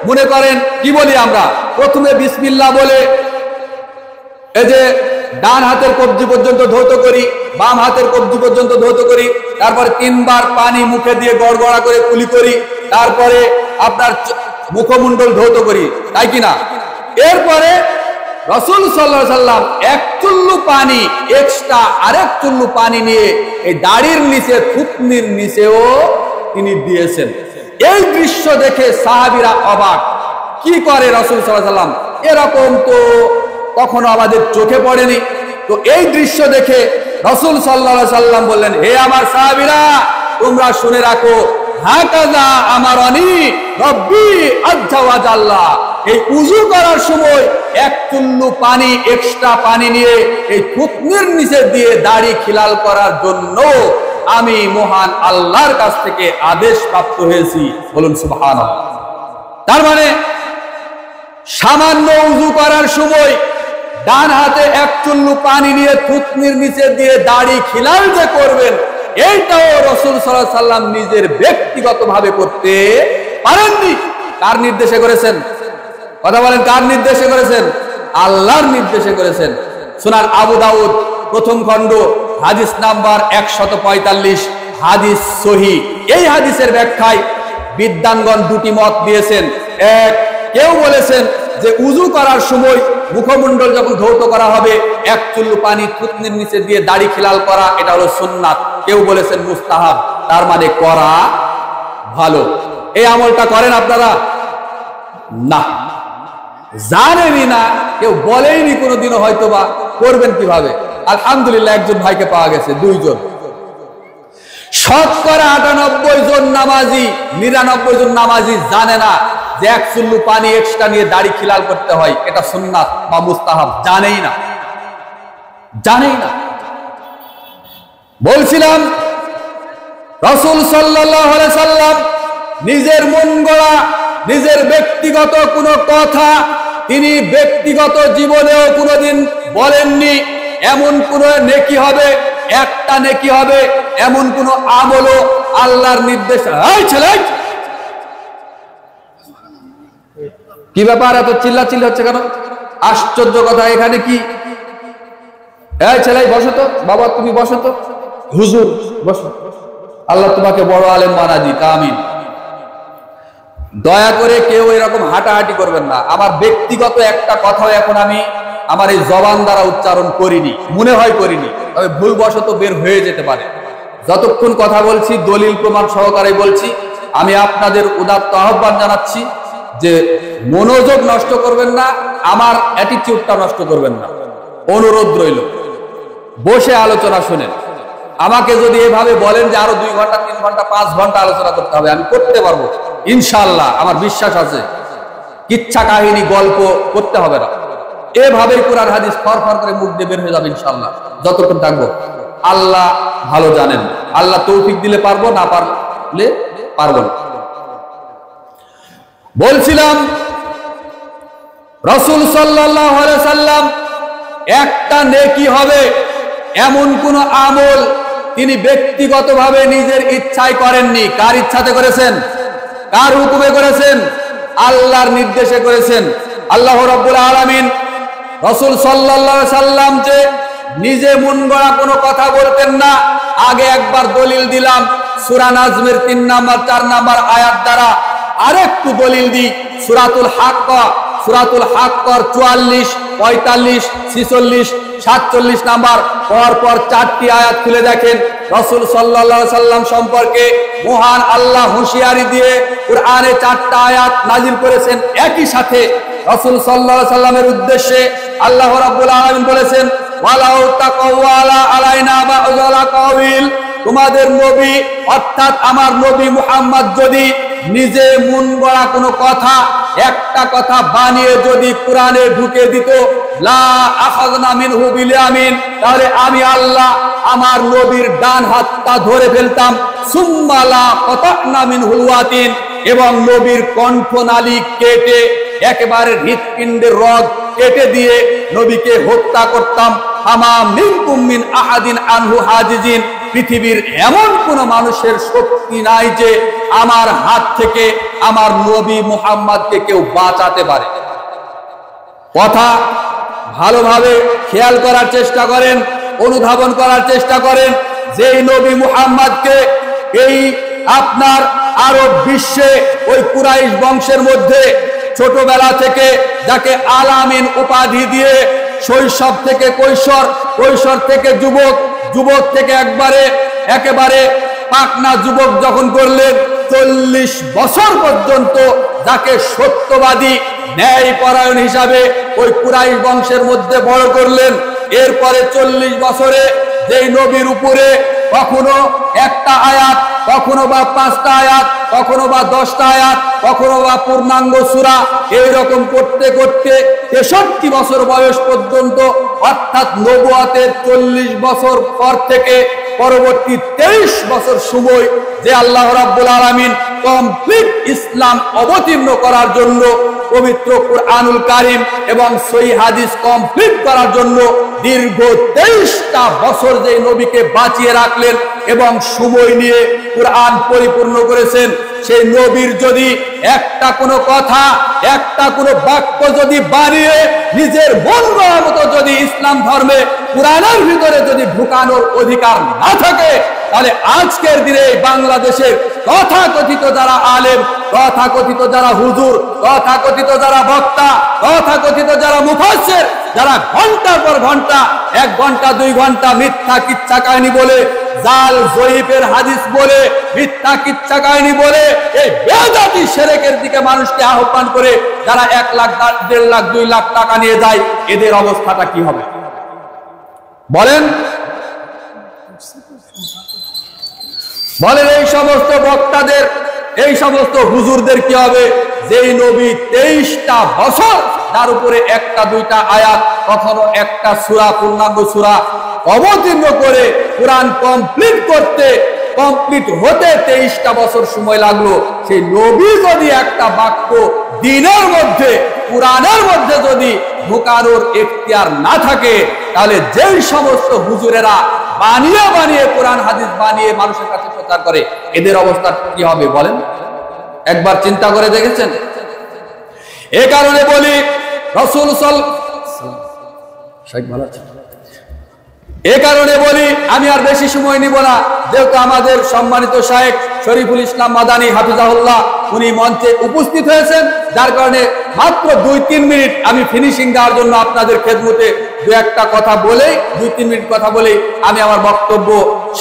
Speaker 1: মনে করেন কি বলি আমরা? প্রথমে বিসমিল্লাহ বলে এই যে ডান হাতের কবজি পর্যন্ত ধৌত করি, বাম হাতের কবজি পর্যন্ত ধৌত করি, তারপরে 3 বার পানি মুখে দিয়ে গড়গড়া করে কুলি করি, তারপরে আপনার মুখমণ্ডল ধৌত করি, তাই কিনা? এরপরে রাসূল সাল্লাল্লাহু আলাইহি ওয়াসাল্লাম এক চুল্লু পানি এক্সট্রা আরেক চুল্লু পানি নিয়ে এই দাড়ির নিচে, থুতনির নিচেও তিনি দিয়েছেন। এই দৃশ্য দেখে সাহাবীরা অবাক। কি করে রাসূল সাল্লাল্লাহু আলাইহি ওয়াসাল্লাম? এরকম তো কখনো আমাদের চোখে পড়েনি। তো এই দৃশ্য দেখে রাসূল সাল্লাল্লাহু আলাইহি ওয়াসাল্লাম বললেন, হে আমার সাহাবীরা, তোমরা শুনে রাখো, হাকাযা আমারানি রব্বি আযজা ওয়া জাল্লা। এই ওযু করার সময় এক চুল্লু পানি এক্সট্রা পানি নিয়ে এই থুতনির নিচে দিয়ে দাড়ি খিলাল করার জন্য আমি মহান আল্লাহর কাছ থেকে আদেশ প্রাপ্ত হয়েছি। বলুন সুবহানাল্লাহ। তার মানে সামান্য ওযু করার সময় ডান হাতে এক চুল্লু পানি নিয়ে থুতনির নিচে দিয়ে দাড়ি খিলাল যে করবেন, এইটাও রাসূল সাল্লাল্লাহু আলাইহি ওয়াসাল্লাম নিজের ব্যক্তিগতভাবে করতে পারেননি। কার নির্দেশে করেছেন? কথা বলেন, কার নির্দেশে করেছেন? আল্লাহর নির্দেশে করেছেন। সুনান আবু দাউদ প্রথম খণ্ড হাদিস নাম্বার 145, হাদিস সহিহ। এই হাদিসের ব্যাখ্যায় বিদ্বানগণ দুটি মত দিয়েছেন। এক, কেউ বলেছেন যে ওযু করার সময় মুখমণ্ডল যখন ধৌত করা হবে, এক চুল্লু পানি থুতনির নিচে দিয়ে দাড়ি খিলাল করা, এটা হলো সুন্নাত। কেউ বলেছেন মুস্তাহাব, তার মানে করা ভালো। এই আমলটা করেন আপনারা? না, জানেনই না, কেউ বলেইনি কোনোদিনও, হয়তো বা করবেন কিভাবে। আলহামদুলিল্লাহ, একজন ভাইকে পাওয়া গেছে, 2 জন। শতকরা 98 জন নামাজি, 99 জন নামাজি জানে না যে এক চুল্লু পানি এক্সট্রা নিয়ে দাড়ি খিলাল করতে হয়, এটা সুন্নাত বা মুস্তাহাব, জানেই না, জানেই না। বলছিলাম রাসূল সাল্লাল্লাহু আলাইহি সাল্লাম নিজের মন গড়া, নিজের ব্যক্তিগত কোনো কথা তিনি ব্যক্তিগত জীবনেও কোনোদিন বলেননি। এমন কোন নেকি হবে, একটা নেকি হবে, এমন কোন আমলও আল্লাহর নির্দেশ। এই ছেলে, কি ব্যাপার, এত চিল্লাচিল্লি হচ্ছে কেন? আশ্চর্য কথা। এখানে কি? এই ছেলে, বসো তো বাবা, তুমি বসো তো। হুজুর বসো, আল্লাহ তোমাকে বড় আলেম বানা দিক, আমিন। দয়া করে কেউ এরকম হাঁটাহাঁটি করবেন না। আমার ব্যক্তিগত একটা কথাও এখন আমি আমার এই জবান দ্বারা উচ্চারণ করিনি, মনে হয় করিনি, তবে ভুলবশত বের হয়ে যেতে পারে। যতক্ষণ কথা বলছি দলিল প্রমাণ সহকারে বলছি। আমি আপনাদের উদাত্ত আহ্বান জানাচ্ছি যে মনোযোগ নষ্ট করবেন না, আমার অ্যাটিটিউডটা নষ্ট করবেন না, অনুরোধ রইল। বসে আলোচনা শুনেন। আমাকে যদি এভাবে বলেন যে আরো 2 ঘন্টা 3 ঘন্টা 5 ঘন্টা আলোচনা করতে হবে, আমি করতে পারবো ইনশাআল্লাহ, আমার বিশ্বাস আছে। কিচ্ছা কাহিনী গল্প করতে হবে না, এভাবেই কোরআন হাদিস ফরফর করে মুখ দিয়ে বের হয়ে যাবে ইনশাআল্লাহ, যতক্ষণ থাকবো। আল্লাহ ভালো জানেন, আল্লাহ তৌফিক দিলে পারবো, না পারলে পারবো না। বলছিলাম রাসূল সাল্লাল্লাহু আলাইহি সাল্লাম একটা নেকি হবে, এমন কোন আমল তিনি ব্যক্তিগতভাবে নিজের ইচ্ছায় করেননি। কার ইচ্ছাতে করেছেন? কার হুকুমে করেছেন? আল্লাহর নির্দেশে করেছেন। আল্লাহ রাব্বুল আলামিন রাসূল সাল্লাল্লাহু আলাইহি সাল্লাম যে নিজে মন গড়া কোনো কথা বলতেন না। আগে একবার দলিল দিলাম সূরা নাজমের 3 নাম্বার 4 নাম্বার আয়াত দ্বারা। আরেকটু দলিল দিই সূরাতুল হাক্কা, সূরাতুল হাক্কার 44, 45, 46, 47 নাম্বার পরপর 4টি আয়াত খুলে দেখেন। রাসূল সাল্লাল্লাহু আলাইহি সাল্লাম সম্পর্কে মহান আল্লাহ হুঁশিয়ারি দিয়ে কুরআনে 4টা আয়াত নাজিল করেছেন। একই সাথে রাসূল সাল্লাল্লাহু আলাইহি সাল্লামের উদ্দেশ্যে আল্লাহ রাব্বুল আলামিন বলেছেন, ওয়ালাউ তাকাওয়ালা আলাইনা বা'যাল কাওয়িল, তোমাদের নবী অর্থাৎ আমার নবী মুহাম্মদ যদি নিজে মন গড়া কোনো কথা, একটা কথা বানিয়ে যদি কোরআনে ঢুকে দিত, লা আখাযনা মিনহু বিল ইয়ামিন, তাহলে আমি আল্লাহ আমার নবীর ডান হাতটা ধরে ফেলতাম, সুম্মা লা কাতা'না মিনহুল ওয়াতিন, এবং নবীর কণ্ঠনালী কেটে একেবারে হৃৎপিণ্ডের রগ কেটে দিয়ে নবীকে হত্যা করতাম। আমা মিনকুম মিন আহাদিন আনহু হাজিজিন, পৃথিবীর এমন কোন মানুষের শক্তি নাই যে আমার হাত থেকে আমার নবী মুহাম্মদকে কেউ বাঁচাতে পারে। কথা ভালোভাবে খেয়াল করার চেষ্টা করেন, অনুধাবন করার চেষ্টা করেন। যেই নবী মুহাম্মদকে এই আপনার আরব বিশ্বে ওই কুরাইশ বংশের মধ্যে ছোটবেলা থেকে যাকে আলামিন উপাধি দিয়ে শৈশব থেকে কৈশোর, কৈশোর থেকে যুবক, যুবক থেকে একেবারে পাকনা যুবক যখন করলেন, 40 বছর পর্যন্ত যাকে সত্যবাদী ন্যায় পরায়ণ হিসাবে ওই কুরাইশ বংশের মধ্যে বড় করলেন। এরপরে 40 বছরে যেই নবীর উপরে কখনো একটা আয়াত, কখনো বা 5টা আয়াত, কখনো বা 10টা আয়াত, কখনো বা পূর্ণাঙ্গ সূরা, এইরকম করতে করতে 63 বছর বয়স পর্যন্ত, অর্থাৎ নবুয়তের 40 বছর পর থেকে পরবর্তী 23 বছর সময় যে আল্লাহ রাব্বুল আলামিন কমপ্লিট ইসলাম অবতীর্ণ করার জন্য পবিত্র কুরআনুল কারীম এবং সহিহ হাদিস কমপ্লিট করার জন্য দীর্ঘ 23টা বছর যে নবীকে বাঁচিয়ে রাখলেন এবং সময় নিয়ে কুরআন পরিপূর্ণ করেছেন, সেই নবীর যদি একটা কোনো কথা, একটা কোনো বাক্য যদি বানিয়ে নিজের মন গড়া মতো যদি ইসলাম ধর্মে কুরআনের ভিতরে যদি ঢুকানোর অধিকার না থাকে, তাহলে আজকের দিনে বাংলাদেশের তথাকথিত যারা আলেম, তথাকথিত যারা হুজুর, তথাকথিত যারা বক্তা, তথাকথিত যারা মুফাসসির, যারা ঘন্টার পর ঘন্টা, 1 ঘন্টা 2 ঘন্টা মিথ্যা কিচ্ছা কাহিনী বলে, জাল জয়ীফের হাদিস বলে, মিথ্যা কিচ্ছা কাহিনী বলে এই বেদাতি শিরকের দিকে মানুষকে আহ্বান করে যারা 1 লাখ, 1.5 লাখ, 2 লাখ টাকা নিয়ে যায়, এদের অবস্থাটা কি হবে বলেন? বলেন এই সমস্ত বক্তাদের, এই সমস্ত হুজুরদের কি হবে? যেই নবী 23টা বছর তার উপরে 1টা 2টা আয়াত, কখনো একটা সূরা, পূর্ণাঙ্গ সূরা অবতীর্ণ করে কোরআন কমপ্লিট করতে, কমপ্লিট হতে 23টা বছর সময় লাগলো, সেই নবী যদি একটা বাক্য দিনের মধ্যে, কোরআনের মধ্যে যদি ঢোকানোর এখতিয়ার না থাকে, তাহলে যেই সমস্ত হুজুরেরা বানিয়ে বানিয়ে কোরআন হাদিস বানিয়ে মানুষের কাছে প্রচার করে, এদের অবস্থা কি হবে বলেন? একবার চিন্তা করে দেখেছেন? এ কারণে বলি রাসূল এ কারণে বলি, আমি আর বেশি সময় নিব না, যেহেতু আমাদের সম্মানিত শায়েখ শরীফুল ইসলাম মাদানী হাফিজাহুল্লাহ উনি মঞ্চে উপস্থিত হয়েছেন, যার কারণে মাত্র 2-3 মিনিট আমি ফিনিশিং দেওয়ার জন্য আপনাদের খেদমতে 2-1টা কথা বলেই, 2-3 মিনিট কথা বলেই আমি আমার বক্তব্য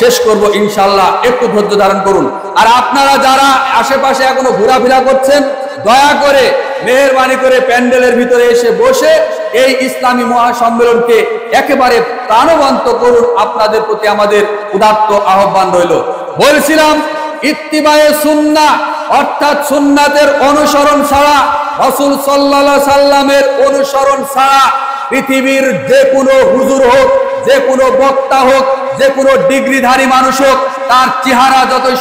Speaker 1: শেষ করব ইনশাআল্লাহ। একটু ধৈর্য ধারণ করুন। আর আপনারা যারা আশেপাশে এখনো ঘোরাফেরা করছেন, দয়া করে মেহেরবানি করে প্যান্ডেলের ভিতরে এসে বসে এই ইসলামী মহাসম্মেলনকে একেবারে প্রাণবন্ত করুন। আপনাদের প্রতি আমাদের উদাত্ত আহ্বান রইল। বলছিলাম ইত্তিবায়ে সুন্নাহ, অর্থাৎ সুন্নাতের অনুসরণ ছাড়া, রাসূল সাল্লাল্লাহু আলাইহি সাল্লামের অনুসরণ ছাড়া পৃথিবীর যে কোনো হুজুর হোক, যে কোনো বক্তা হোক, যে কোনো ডিগ্রিধারী মানুষ হোক, তার চেহারা যতই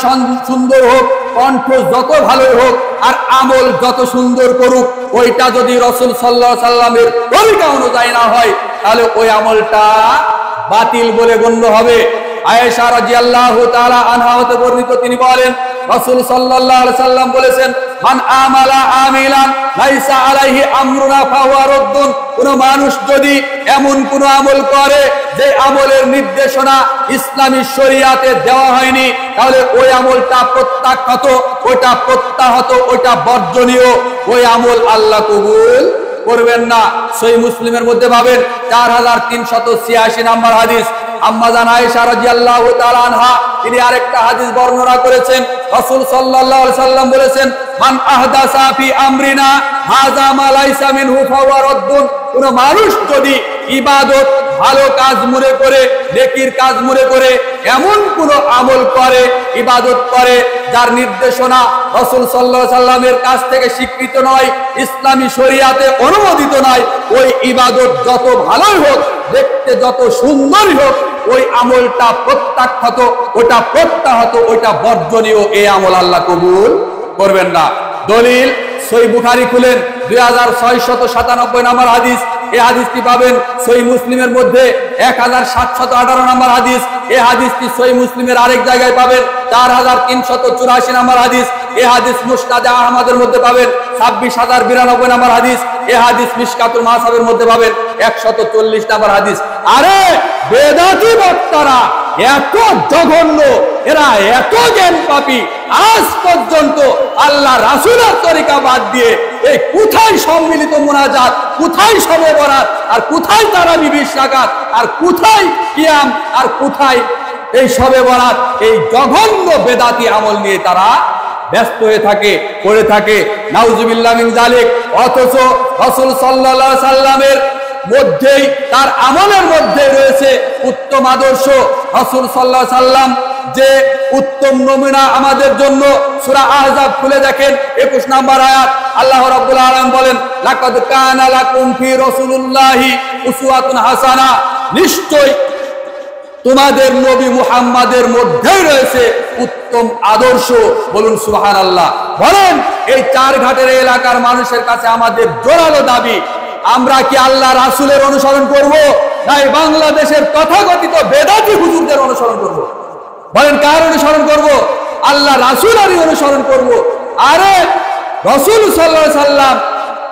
Speaker 1: সুন্দর হোক, কণ্ঠ যত ভালোই হোক, আর আমল যত সুন্দর করুক, ওইটা যদি রাসূল সাল্লাল্লাহু আলাইহি সাল্লামের তরিকা অনুযায়ী না হয়, তাহলে ওই আমলটা বাতিল বলে গণ্য হবে। আয়েশা রাদিয়াল্লাহু তাআলা আনহা হতে বর্ণিত, তিনি বলেন রাসূল সাল্লাল্লাহু আলাইহি সাল্লাম বলেছেন, মান আমালা আমিলান লাইসা আলাইহি আমরুনা ফাহুয়া রাদ্দুন। কোন মানুষ যদি এমন কোন আমল করে যে আমলের নির্দেশনা ইসলামী শরীয়তে দেওয়া হয়নি, তাহলে ওই আমলটা প্রত্যাখ্যাত, ওইটা প্রত্যাহত, ওইটা বর্জনীয়, ওই আমল আল্লাহ কবুল করবেন না। সহিহ মুসলিমের মধ্যে পাবেন 4386 নম্বর হাদিস। আম্মা জান আয়েশা রাদিয়াল্লাহু তাআলা আনহা তিনি আরেকটা হাদিস বর্ণনা করেছেন। রাসূল সাল্লাল্লাহু আলাইহি সাল্লাম বলেছেন, মান আহদাসা ফি আমরিনা হাযা মা লাইসা মিনহু ফাহুয়া রাদ্দুন। কোন মানুষ যদি ইবাদত, ভালো কাজ মনে করে, নেকির কাজ মনে করে এমন কোন আমল করে, ইবাদত করে যার নির্দেশনা রাসূল সাল্লাল্লাহু আলাইহি সাল্লামের কাছ থেকে স্বীকৃত নয়, ইসলামী শরীয়তে অনুমোদিত নয়, ওই ইবাদত যত ভালোই হোক, দেখতে যত সুন্দরই হোক, ওই আমলটা প্রত্যাখ্যাত, ওটা প্রত্যাহত, ওইটা বর্জনীয়, এই আমল আল্লাহ কবুল করবেন না। দলিল সহিহ বুখারী খুলেন 2697 নম্বর হাদিস। এই হাদিসটি পাবেন সহিহ মুসলিমের মধ্যে 1718 নম্বর হাদিস। এই হাদিসটি সহিহ মুসলিমের আরেক জায়গায় পাবেন 4384 নম্বর হাদিস। এই হাদিস মুসনাদে আহমদের মধ্যে পাবেন 26092 নম্বর হাদিস। এই হাদিস মিশকাতুল মাসাবের মধ্যে পাবেন 140 নম্বর হাদিস। আরে বেদাতি বক্তারা এত জঘন্য, এরা এত জ্ঞান পাপী, আজ পর্যন্ত আল্লাহ রাসূলের তরিকা বাদ দিয়ে এই কোথায় সম্মিলিত মুনাজাত, কোথায় শবে বরাত, আর কোথায় তারাবি 20 রাকাত, আর কোথায় কিয়াম, আর কোথায় এই শবে বরাত, এই জঘন্য বেদাতি আমল নিয়ে তারা ব্যস্ত হয়ে থাকে, করে থাকে। নাউজুবিল্লাহ মিন যালিক। অথচ রাসূল সাল্লাল্লাহু আলাইহি সাল্লামের মধ্যেই, তার আমলের মধ্যে রয়েছে উত্তম আদর্শ। রাসূল সাল্লাল্লাহু আলাইহি সাল্লাম যে উত্তম নমুনা আমাদের জন্য, সূরা আহজাব খুলে দেখেন 21 নম্বর আয়াত। আল্লাহ রাব্বুল আলামিন বলেন, লাকাদ কানা লাকুম ফি রাসূলিল্লাহি উসওয়াতুন হাসানা। নিশ্চয় তোমাদের নবী মুহাম্মাদের মধ্যেই রয়েছে উত্তম আদর্শ। বলুন সুবহানাল্লাহ। বলেন, এই চার ঘাটের এলাকার মানুষের কাছে আমাদের জোরালো দাবি, আমরা কি আল্লাহ রাসূলের অনুসরণ করব, নাকি বাংলাদেশের তথাকথিত বেদাতি হুজুরদের অনুসরণ করব? বলেন, কার অনুসরণ করব? আল্লাহ রাসূলেরই অনুসরণ করব। আরে রাসূল সাল্লাল্লাহু আলাইহি সাল্লাম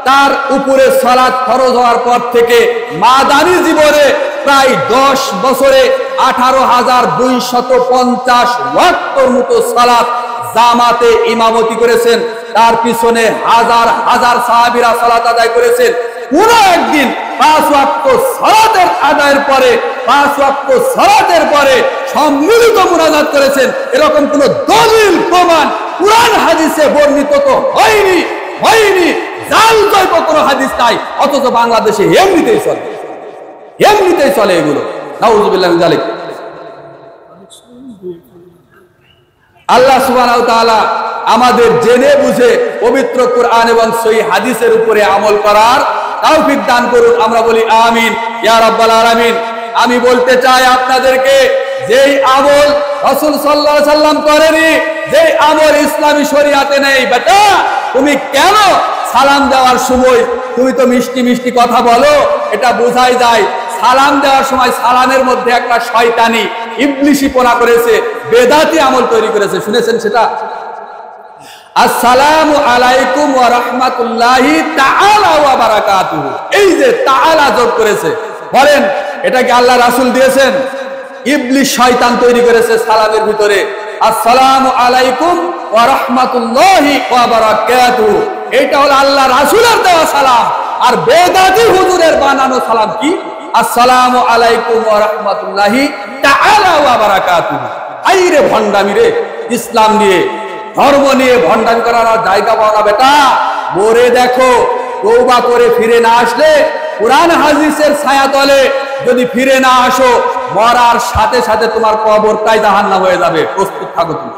Speaker 1: তার উপরে সালাত ফরজ হওয়ার পর থেকে মাদানী জীবনে প্রায় 10 বছরে 18,250 ওয়াক্তর মতো সালাত জামাতে ইমামতি করেছেন। তার পিছনে হাজার হাজার সাহাবীরা সালাত আদায় করেছেন। কোন একদিন 5 ওয়াক্ত সালাতের আদায়ের পরে, 5 ওয়াক্ত সালাতের পরে সম্মিলিত মুনাজাত করেছেন, এরকম কোন দলিল প্রমাণ কুরআন হাদিসে বর্ণিত তো হয়নি। জাল জৈব কোন হাদিস নাই। অথচ বাংলাদেশে এমনিতেই চলে এগুলো। নাউজুবিল্লাহ মিন যালিক। আল্লাহ সুবহানাহু ওয়া তাআলা আমাদের জেনে বুঝে পবিত্র কুরআন এবং সহিহ হাদিসের উপরে আমল করার তৌফিক দান করুন। আমরা বলি আমিন ইয়া রাব্বাল আলামিন। আমি বলতে চাই আপনাদেরকে, যেই আমল রাসূল সাল্লাল্লাহু আলাইহি সাল্লাম করেনি, যেই আমল ইসলামী শরীয়তে নেই, বেটা তুমি কেন সালাম দেওয়ার সময় তুমি তো মিষ্টি মিষ্টি কথা বলো, এটা বোঝাই যায়। সালাম দেওয়ার সময় সালামের মধ্যে একটা শয়তানি ইবলিশিপনা করেছে, বেদাতি আমল তৈরি করেছে। শুনেছেন সেটা? আসসালামু আলাইকুম ওয়া রাহমাতুল্লাহি তাআলা ওয়া বারাকাতুহু। এই যে তাআলা যোগ করেছে, বলেন এটা কি আল্লাহ রাসূল দিয়েছেন? ইবলিশ শয়তান তৈরি করেছে সালামের ভিতরে। আসসালামু আলাইকুম ওয়া রাহমাতুল্লাহি ওয়া বারাকাতুহু, এটা হলো আল্লাহ রাসূলের দেওয়া সালাম। আর বেদাতি হুজুরের বানানো সালাম কি? আসসালামু আলাইকুম ওয়া রাহমাতুল্লাহি তাআলা ওয়া বারাকাতুহু। আইরে ভণ্ডামি রে! ইসলাম নিয়ে, ধর্ম নিয়ে ভণ্ডামি করার জায়গা পাও না বেটা। মরে দেখো, তওবা করে ফিরে না আসলে, কুরআন হাদিসের ছায়াতলে যদি ফিরে না আসো, মরার সাথে সাথে তোমার কবরটাই জাহান্নাম হয়ে যাবে। প্রস্তুত থাকো তুমি।